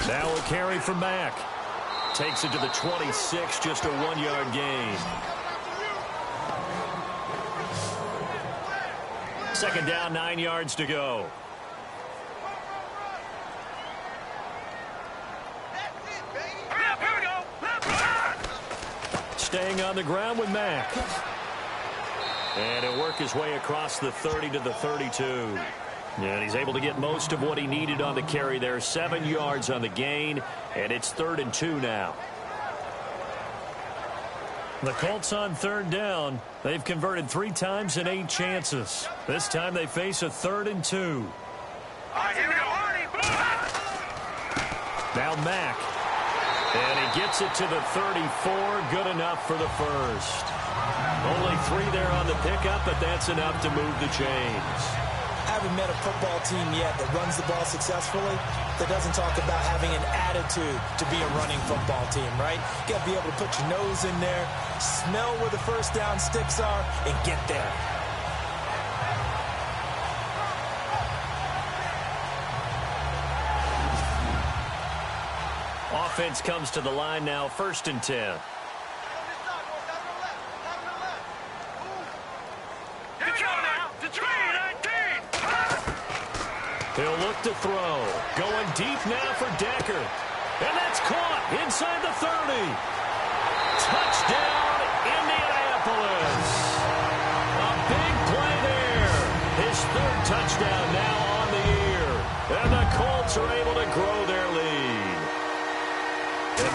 Now a carry from Mack. Takes it to the 26, just a 1-yard gain. 2nd down, 9 yards to go. Staying on the ground with Mack. And he'll work his way across the 30 to the 32. And he's able to get most of what he needed on the carry there. 7 yards on the gain, and it's 3rd and 2 now. The Colts on 3rd down. They've converted 3 times in 8 chances. This time they face a 3rd and 2. Here we go. Now Mack. And he gets it to the 34. Good enough for the first. Only 3 there on the pickup, but that's enough to move the chains. I haven't met a football team yet that runs the ball successfully that doesn't talk about having an attitude to be a running football team, right? You got to be able to put your nose in there, smell where the first down sticks are, and get there. Offense comes to the line now, 1st and 10. He'll look to throw. Going deep now for Decker. And that's caught inside the 30. Touchdown, Indianapolis. A big play there. His third touchdown now on the year. And the Colts are able to grow their lead. And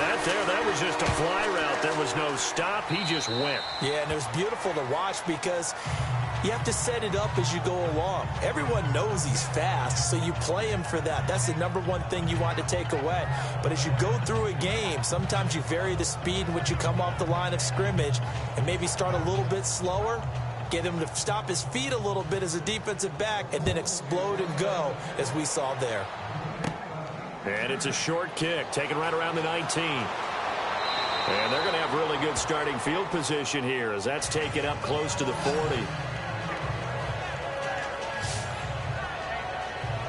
that was just a fly route. There was no stop. He just went. Yeah, and it was beautiful to watch because you have to set it up as you go along. Everyone knows he's fast, so you play him for that. That's the number one thing you want to take away. But as you go through a game, sometimes you vary the speed in which you come off the line of scrimmage and maybe start a little bit slower, get him to stop his feet a little bit as a defensive back, and then explode and go, as we saw there. And it's a short kick, taken right around the 19. And they're going to have really good starting field position here as that's taken up close to the 40.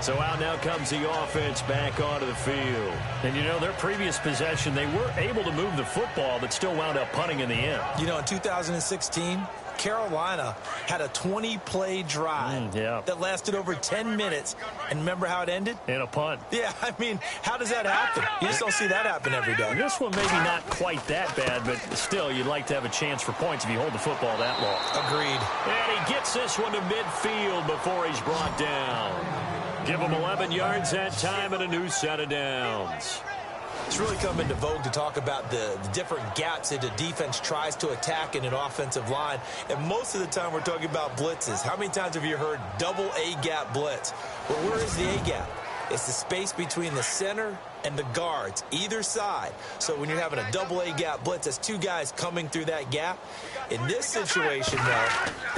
So out now comes the offense back onto the field. And, you know, their previous possession, they were able to move the football but still wound up punting in the end. You know, in 2016, Carolina had a 20-play drive that lasted over 10 minutes. And remember how it ended? In a punt. Yeah, I mean, how does that happen? You just don't see that happen every day. This one maybe not quite that bad, but still, you'd like to have a chance for points if you hold the football that long. Agreed. And he gets this one to midfield before he's brought down. Give him 11 yards that time and a new set of downs. It's really come into vogue to talk about the different gaps that a defense tries to attack in an offensive line. And most of the time we're talking about blitzes. How many times have you heard double A-gap blitz? Well, where is the A-gap? It's the space between the center and the guards, either side. So when you're having a double A-gap blitz, that's two guys coming through that gap. In this situation, though,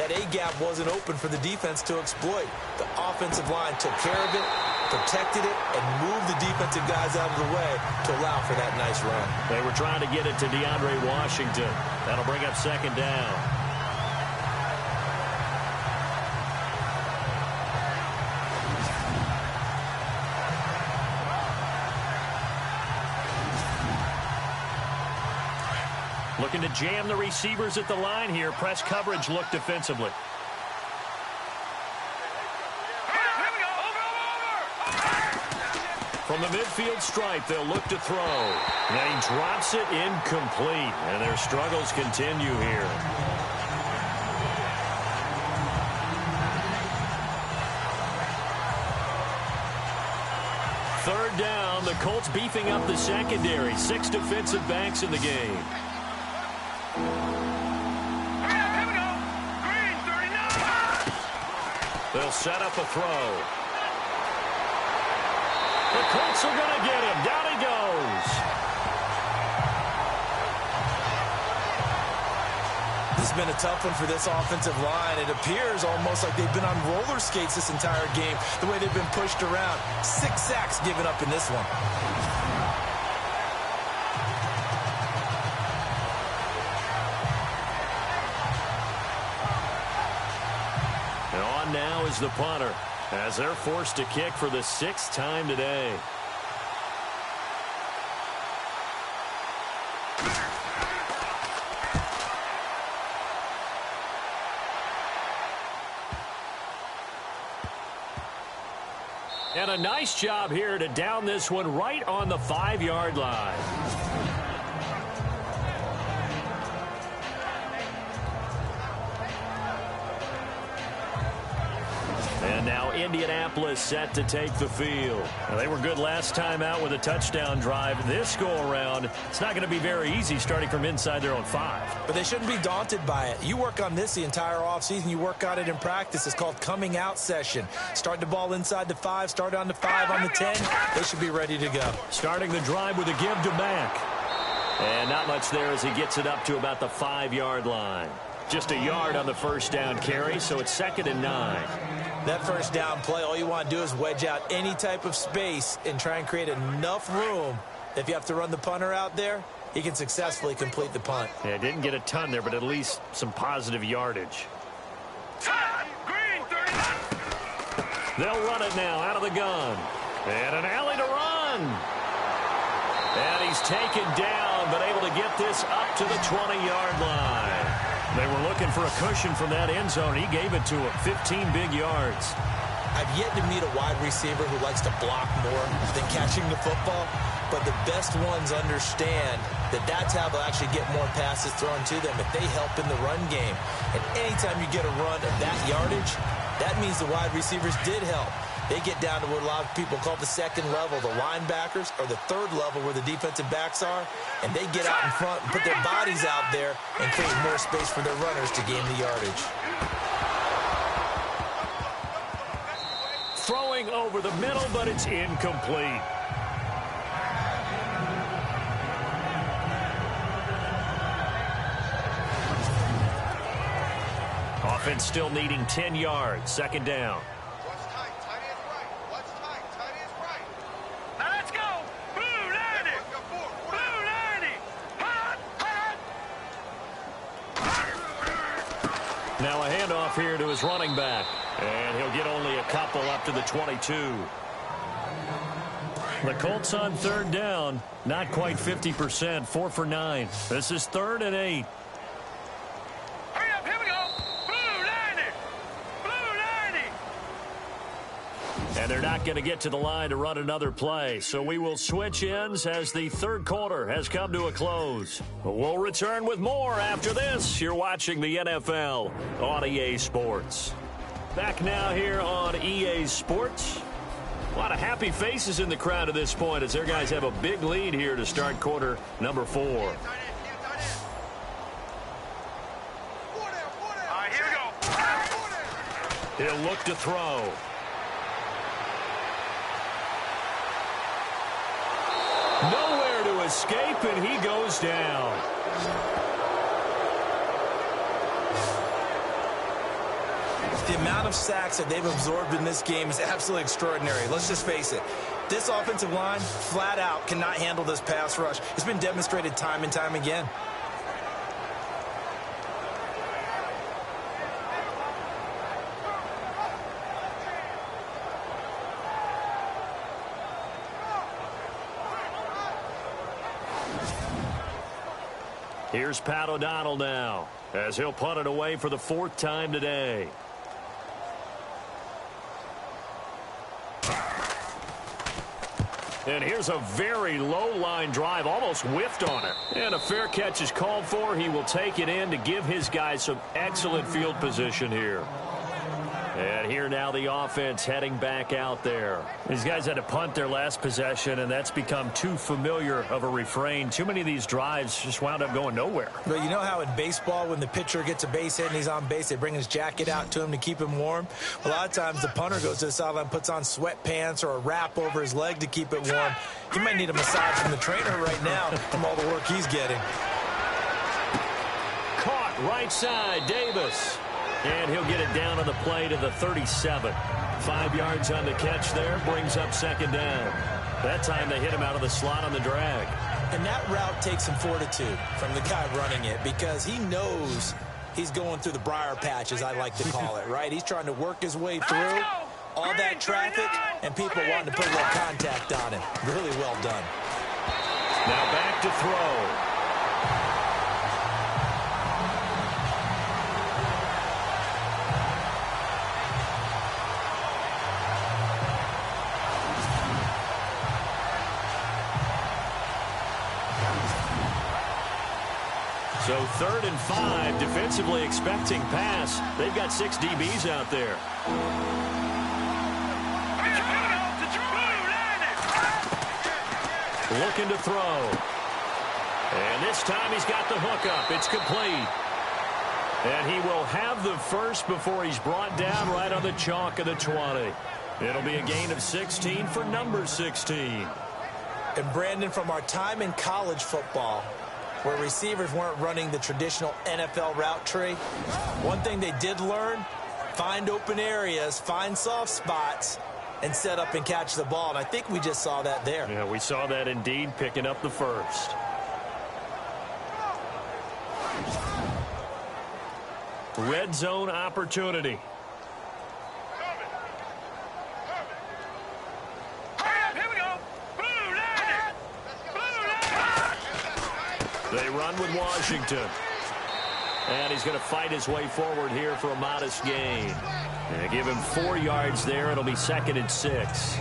that A-gap wasn't open for the defense to exploit. The offensive line took care of it, protected it, and moved the defensive guys out of the way to allow for that nice run. They were trying to get it to DeAndre Washington. That'll bring up second down. Looking to jam the receivers at the line here. Press coverage look defensively. From the midfield stripe, they'll look to throw. And he drops it incomplete. And their struggles continue here. Third down, the Colts beefing up the secondary. 6 defensive backs in the game. They'll set up a throw. The Colts are going to get him. Down he goes. This has been a tough one for this offensive line. It appears almost like they've been on roller skates this entire game, the way they've been pushed around. 6 sacks given up in this one. Now is the punter as they're forced to kick for the 6th time today. And a nice job here to down this one right on the 5-yard line. And now Indianapolis set to take the field. Now, they were good last time out with a touchdown drive. This go-around, it's not going to be very easy starting from inside their own 5. But they shouldn't be daunted by it. You work on this the entire offseason. You work on it in practice. It's called coming out session. Start the ball inside the 5, start on the 5, on the 10. They should be ready to go. Starting the drive with a give to Mack. And not much there as he gets it up to about the 5-yard line. Just a yard on the first down carry, so it's 2nd and 9. That first down play, all you want to do is wedge out any type of space and try and create enough room. If you have to run the punter out there, he can successfully complete the punt. Yeah, didn't get a ton there, but at least some positive yardage. They'll run it now out of the gun. And an alley to run. And he's taken down, but able to get this up to the 20-yard line. They were looking for a cushion from that end zone. He gave it to him. 15 big yards. I've yet to meet a wide receiver who likes to block more than catching the football, but the best ones understand that that's how they'll actually get more passes thrown to them if they help in the run game. And anytime you get a run of that yardage, that means the wide receivers did help. They get down to what a lot of people call the second level, the linebackers, or the third level where the defensive backs are, and they get out in front and put their bodies out there and create more space for their runners to gain the yardage. Throwing over the middle, but it's incomplete. Offense still needing 10 yards. Second down. What's tight? Tight is right. What's tight? Tight is right. Now let's go. Blue 90. Blue 90. Hot, hot. Now a handoff here to his running back. And he'll get only a couple up to the 22. The Colts on third down. Not quite 50%. 4 for 9. This is 3rd and 8. Hurry up. Here we go. Blue 90. Blue 90. And they're not going to get to the line to run another play. So we will switch ends as the third quarter has come to a close. We'll return with more after this. You're watching the NFL on EA Sports. Back now here on EA Sports. A lot of happy faces in the crowd at this point as their guys have a big lead here to start quarter number 4. All right, here we go. He'll look to throw. Nowhere to escape, and he goes down. The amount of sacks that they've absorbed in this game is absolutely extraordinary. Let's just face it. This offensive line, flat out, cannot handle this pass rush. It's been demonstrated time and time again. Here's Pat O'Donnell now as he'll punt it away for the 4th time today. And here's a very low line drive, almost whiffed on it. And a fair catch is called for. He will take it in to give his guys some excellent field position here. And here now the offense heading back out there. These guys had to punt their last possession, and that's become too familiar of a refrain. Too many of these drives just wound up going nowhere. But you know how in baseball when the pitcher gets a base hit and he's on base, they bring his jacket out to him to keep him warm? A lot of times the punter goes to the sideline, puts on sweatpants or a wrap over his leg to keep it warm. He might need a massage from the trainer right now from all the work he's getting. Caught right side, Davis. And he'll get it down on the play to the 37. 5 yards on the catch there, brings up second down. That time they hit him out of the slot on the drag. And that route takes some fortitude from the guy running it because he knows he's going through the briar patch, as I like to call it, right? He's trying to work his way through all that traffic and people wanting to put a little contact on him. Really well done. Now back to throw. So 3rd and 5, defensively expecting pass. They've got 6 DBs out there. Looking to throw. And this time he's got the hook up. It's complete. And he will have the first before he's brought down right on the chalk of the 20. It'll be a gain of 16 for number 16. And Brandon, from our time in college football, where receivers weren't running the traditional NFL route tree, one thing they did learn, find open areas, find soft spots, and set up and catch the ball. And I think we just saw that there. Yeah, we saw that indeed, picking up the first. Red zone opportunity. They run with Washington. And he's going to fight his way forward here for a modest gain. And give him 4 yards there. It'll be 2nd and 6.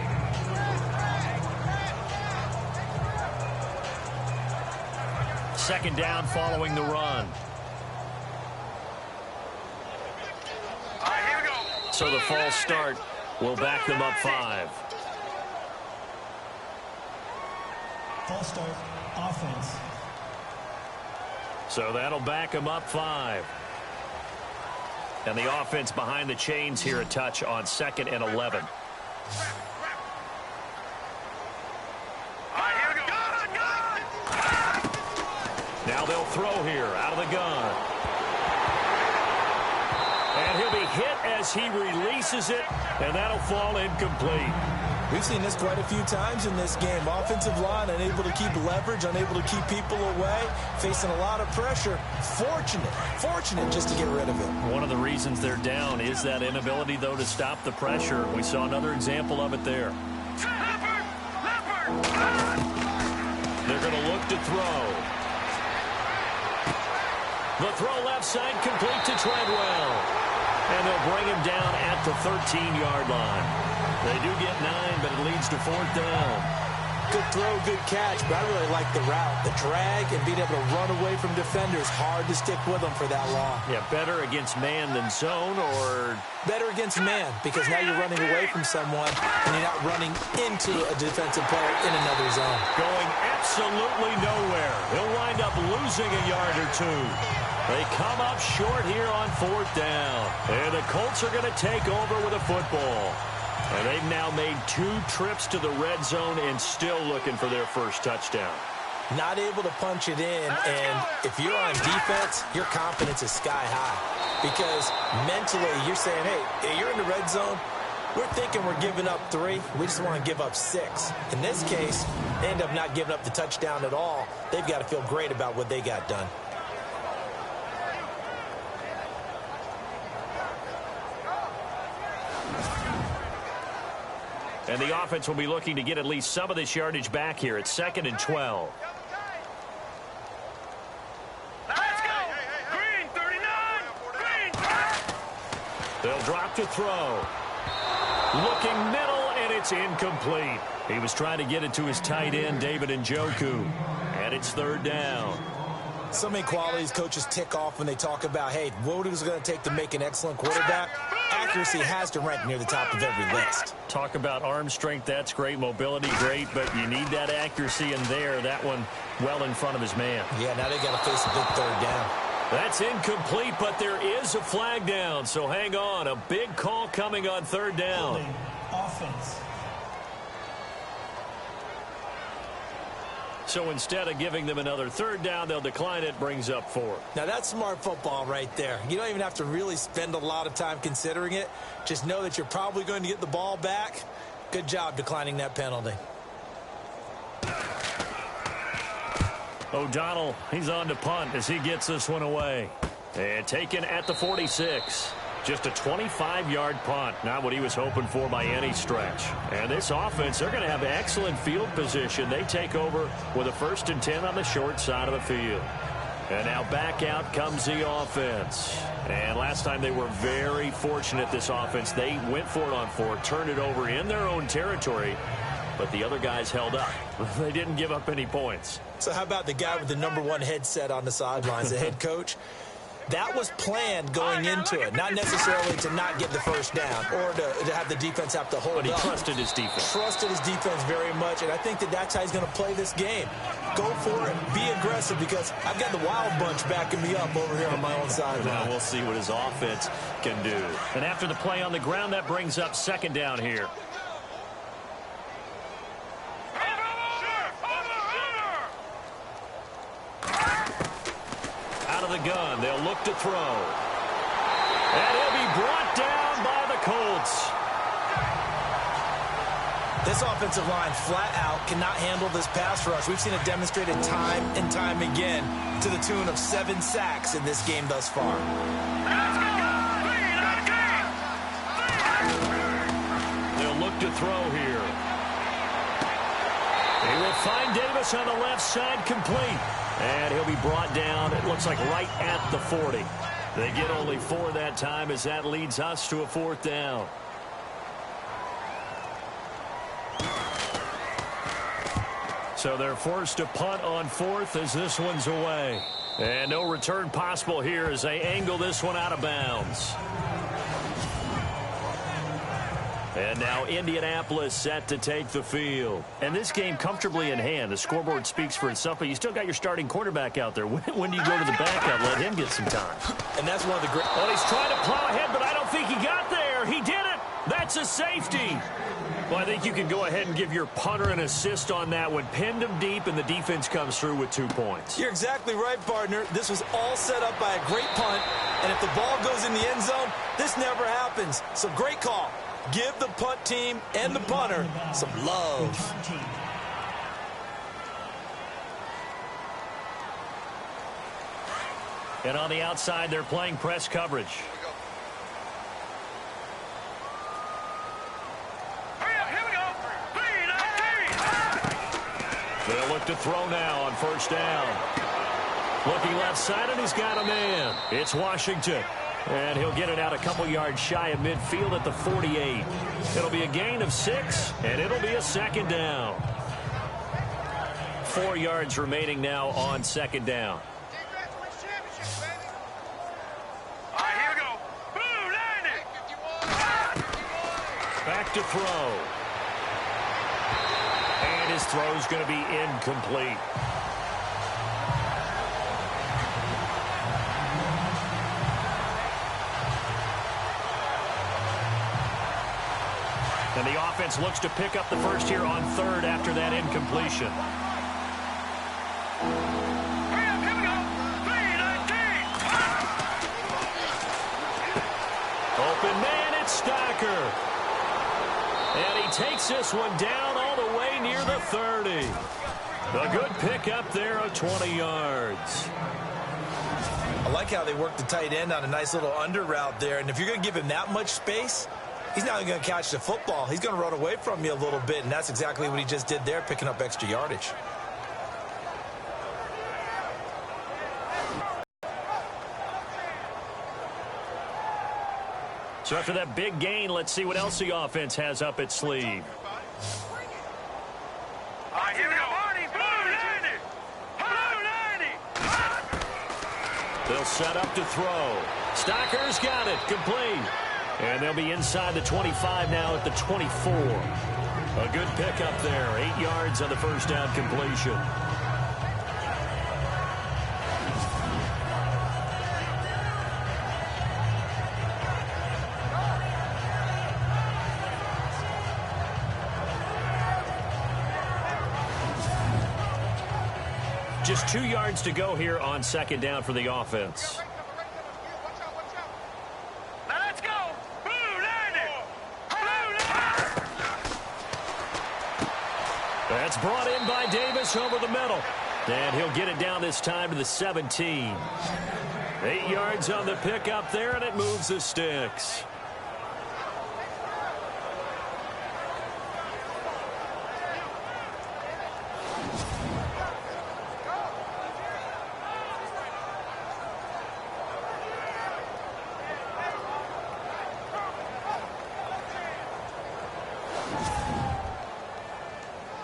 Second down following the run. Here we go. So the false start will back them up 5. False start, offense. So that'll back them up 5. And the offense behind the chains here a touch on 2nd and 11. Here we go. Now they'll throw here out of the gun. And he'll be hit as he releases it, and that'll fall incomplete. We've seen this quite a few times in this game. Offensive line unable to keep leverage, unable to keep people away, facing a lot of pressure. Fortunate just to get rid of it. One of the reasons they're down is that inability, though, to stop the pressure. We saw another example of it there. They're going to look to throw. The throw left side complete to Treadwell. And they'll bring him down at the 13-yard line. They do get 9, but it leads to 4th down. Good throw, good catch, but I really like the route. The drag and being able to run away from defenders. Hard to stick with them for that long. Yeah, better against man than zone, or better against man, because now you're running away from someone and you're not running into a defensive player in another zone. Going absolutely nowhere. He'll wind up losing a yard or 2. They come up short here on 4th down. And the Colts are going to take over with a football. And they've now made 2 trips to the red zone and still looking for their first touchdown. Not able to punch it in, and if you're on defense, your confidence is sky high. Because mentally, you're saying, hey, you're in the red zone. We're thinking we're giving up 3. We just want to give up 6. In this case, they end up not giving up the touchdown at all. They've got to feel great about what they got done. And the offense will be looking to get at least some of this yardage back here. It's 2nd and 12. Let's go. Green, 39. Green. They'll drop to throw. Looking middle, and it's incomplete. He was trying to get it to his tight end, David Njoku. And it's 3rd down. So many qualities coaches tick off when they talk about, hey, what is it going to take to make an excellent quarterback? Accuracy has to rank near the top of every list. Talk about arm strength, that's great. Mobility, great, but you need that accuracy in there. That one well in front of his man. Yeah, now they got to face a big 3rd down. That's incomplete, but there is a flag down, so hang on. A big call coming on 3rd down. Holding, offense. So instead of giving them another 3rd down, they'll decline it, brings up 4. Now, that's smart football right there. You don't even have to really spend a lot of time considering it. Just know that you're probably going to get the ball back. Good job declining that penalty. O'Donnell, he's on to punt as he gets this one away. And taken at the 46. Just a 25-yard punt. Not what he was hoping for by any stretch. And this offense, they're going to have excellent field position. They take over with a 1st and 10 on the short side of the field. And now back out comes the offense. And last time they were very fortunate, this offense. They went for it on 4, turned it over in their own territory. But the other guys held up. They didn't give up any points. So how about the guy with the #1 headset on the sidelines, the head coach? That was planned going into it, not necessarily to not get the 1st down or to have the defense have to hold up. But he trusted his defense. Trusted his defense very much, and I think that's how he's going to play this game. Go for it. Be aggressive, because I've got the wild bunch backing me up over here on my own sideline. Now we'll see what his offense can do. And after the play on the ground, that brings up 2nd down here. Out of the gun, they'll look to throw. And he'll be brought down by the Colts. This offensive line flat out cannot handle this pass rush. We've seen it demonstrated time and time again to the tune of 7 sacks in this game thus far. They'll look to throw here. He will find Davis on the left side, complete. And he'll be brought down, it looks like right at the 40. They get only 4 that time as that leads us to a 4th down. So they're forced to punt on 4th as this one's away. And no return possible here as they angle this one out of bounds. And now Indianapolis set to take the field. And this game comfortably in hand. The scoreboard speaks for itself, but you still got your starting quarterback out there. When do you go to the backup? Let him get some time. And that's one of the great... Well, he's trying to plow ahead, but I don't think he got there. He did it. That's a safety. Well, I think you can go ahead and give your punter an assist on that one. Pinned him deep, and the defense comes through with 2 points. You're exactly right, partner. This was all set up by a great punt, and if the ball goes in the end zone, this never happens. So great call. Give the punt team and the punter some love. And on the outside, they're playing press coverage. They'll look to throw now on 1st down. Looking left side, and he's got a man. It's Washington. And he'll get it out a couple yards shy of midfield at the 48. It'll be a gain of 6, and it'll be a 2nd down. 4 yards remaining now on 2nd down. Back to throw. And his throw's going to be incomplete. And the offense looks to pick up the first here on 3rd after that incompletion. Open man, it's Stacker. And he takes this one down all the way near the 30. A good pickup there of 20 yards. I like how they work the tight end on a nice little under route there. And if you're going to give him that much space, he's not going to catch the football. He's going to run away from you a little bit, and that's exactly what he just did there, picking up extra yardage. So after that big gain, let's see what else the offense has up its sleeve. They'll set up to throw. Stocker's got it, complete. And they'll be inside the 25 now at the 24. A good pickup there, 8 yards on the 1st down completion. Just 2 yards to go here on 2nd down for the offense. That's brought in by Davis over the middle. And he'll get it down this time to the 17. 8 yards on the pickup there, and it moves the sticks.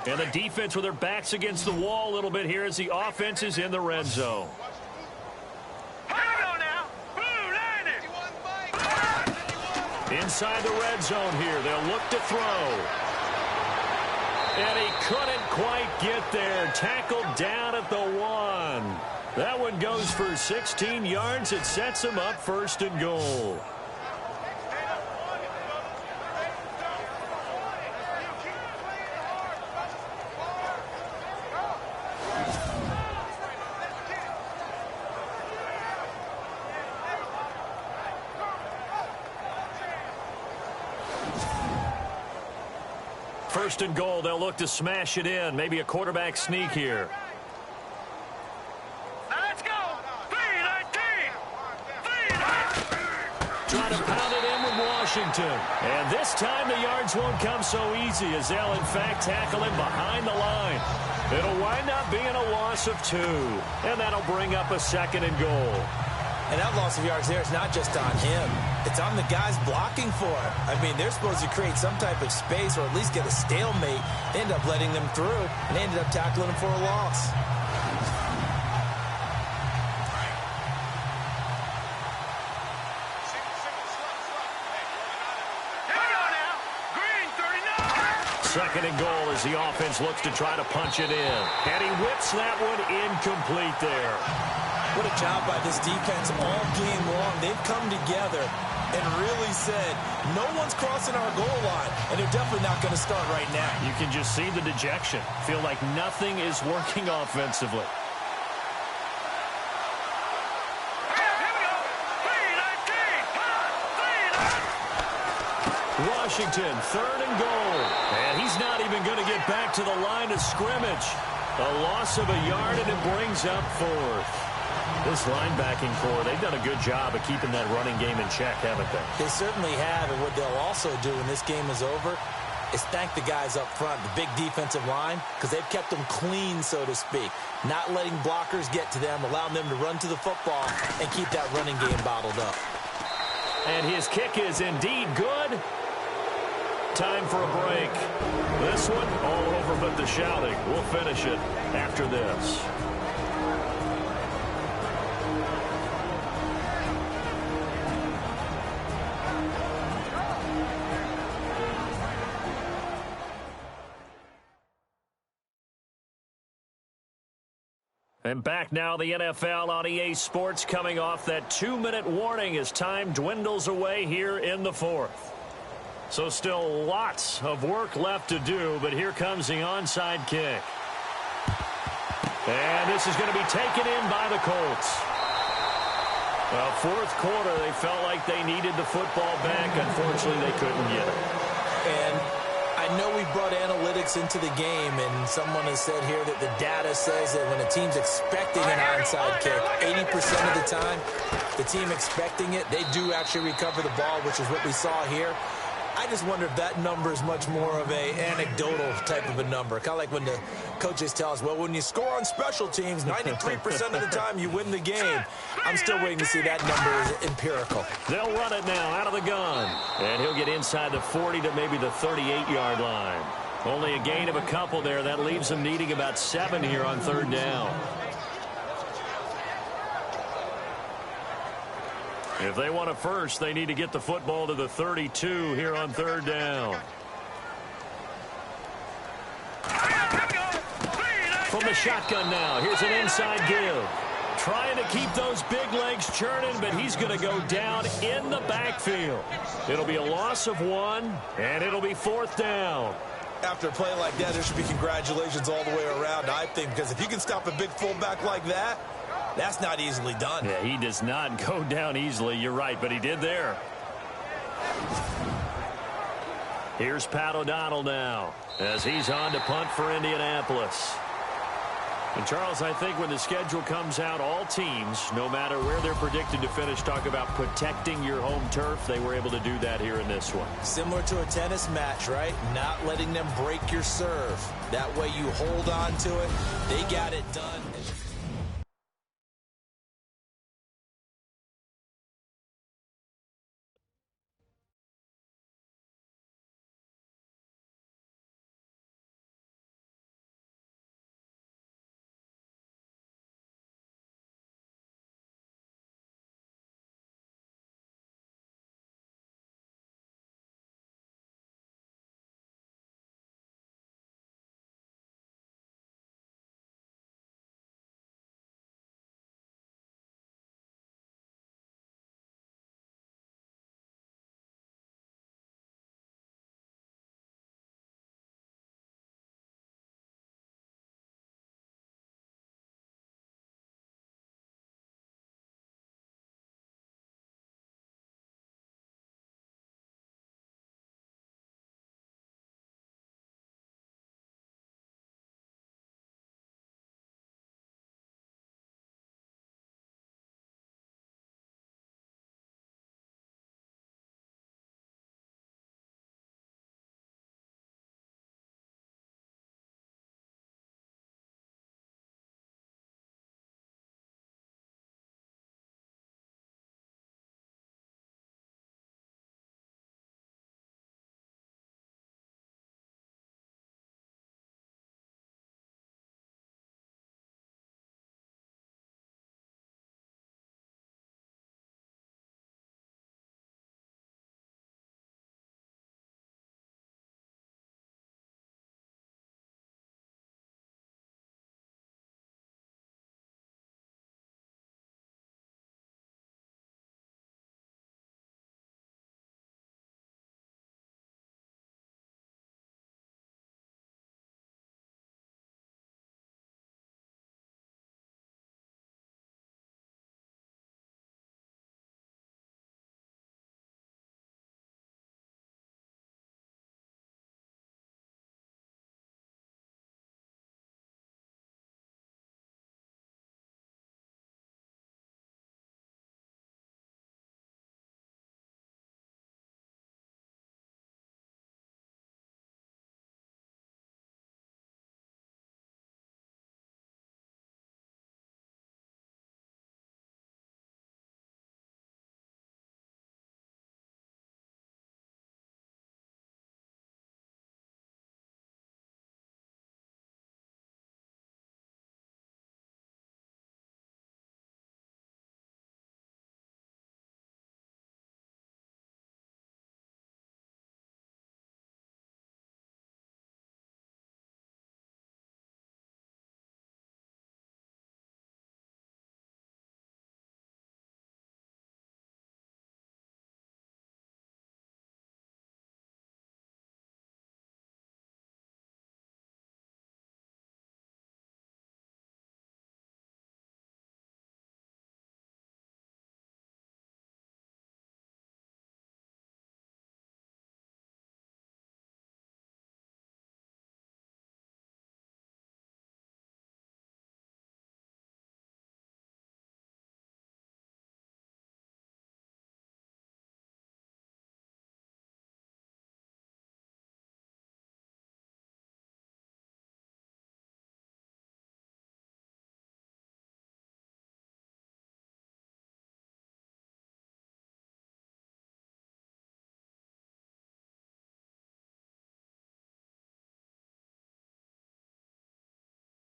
And the defense with their backs against the wall a little bit here as the offense is in the red zone. Inside the red zone here, they'll look to throw. And he couldn't quite get there. Tackled down at the 1. That one goes for 16 yards. It sets him up 1st and goal. First and goal, they'll look to smash it in. Maybe a quarterback sneak here. Let's go! 3-19! Trying to pound it in with Washington. And this time the yards won't come so easy as they'll, in fact, tackle him behind the line. It'll wind up being a loss of 2, and that'll bring up a 2nd and goal. And that loss of yards there is not just on him. It's on the guys blocking for him. I mean, they're supposed to create some type of space or at least get a stalemate. They end up letting them through, and they ended up tackling them for a loss. Second and goal as the offense looks to try to punch it in. And he whips that one incomplete there. What a job by this defense all game long. They've come together and really said, no one's crossing our goal line, and they're definitely not going to start right now. You can just see the dejection. Feel like nothing is working offensively. Washington, 3rd and goal. And he's not even going to get back to the line of scrimmage. A loss of a yard, and it brings up 4th. This linebacking core, they've done a good job of keeping that running game in check, haven't they? They certainly have, and what they'll also do when this game is over is thank the guys up front, the big defensive line, because they've kept them clean, so to speak. Not letting blockers get to them, allowing them to run to the football and keep that running game bottled up. And his kick is indeed good. Time for a break. This one, all over but the shouting. We'll finish it after this. And back now, the NFL on EA Sports coming off that 2-minute warning as time dwindles away here in the 4th. So still lots of work left to do, but here comes the onside kick. And this is going to be taken in by the Colts. Well, 4th quarter, they felt like they needed the football back. Unfortunately, they couldn't get it. And I know we brought analytics into the game, and someone has said here that the data says that when a team's expecting an onside kick, 80% of the time, the team expecting it, they do actually recover the ball, which is what we saw here. I just wonder if that number is much more of a anecdotal type of a number. Kind of like when the coaches tell us, well, when you score on special teams, 93% of the time you win the game. I'm still waiting to see that number is empirical. They'll run it now out of the gun. And he'll get inside the 40 to maybe the 38-yard line. Only a gain of a couple there. That leaves them needing about 7 here on 3rd down. If they want a first, they need to get the football to the 32 here on 3rd down. From the shotgun now, here's an inside give. Trying to keep those big legs churning, but he's going to go down in the backfield. It'll be a loss of 1, and it'll be 4th down. After a play like that, there should be congratulations all the way around, I think, because if you can stop a big fullback like that, that's not easily done. Yeah, he does not go down easily. You're right, but he did there. Here's Pat O'Donnell now as he's on to punt for Indianapolis. And, Charles, I think when the schedule comes out, all teams, no matter where they're predicted to finish, talk about protecting your home turf. They were able to do that here in this one. Similar to a tennis match, right? Not letting them break your serve. That way you hold on to it. They got it done.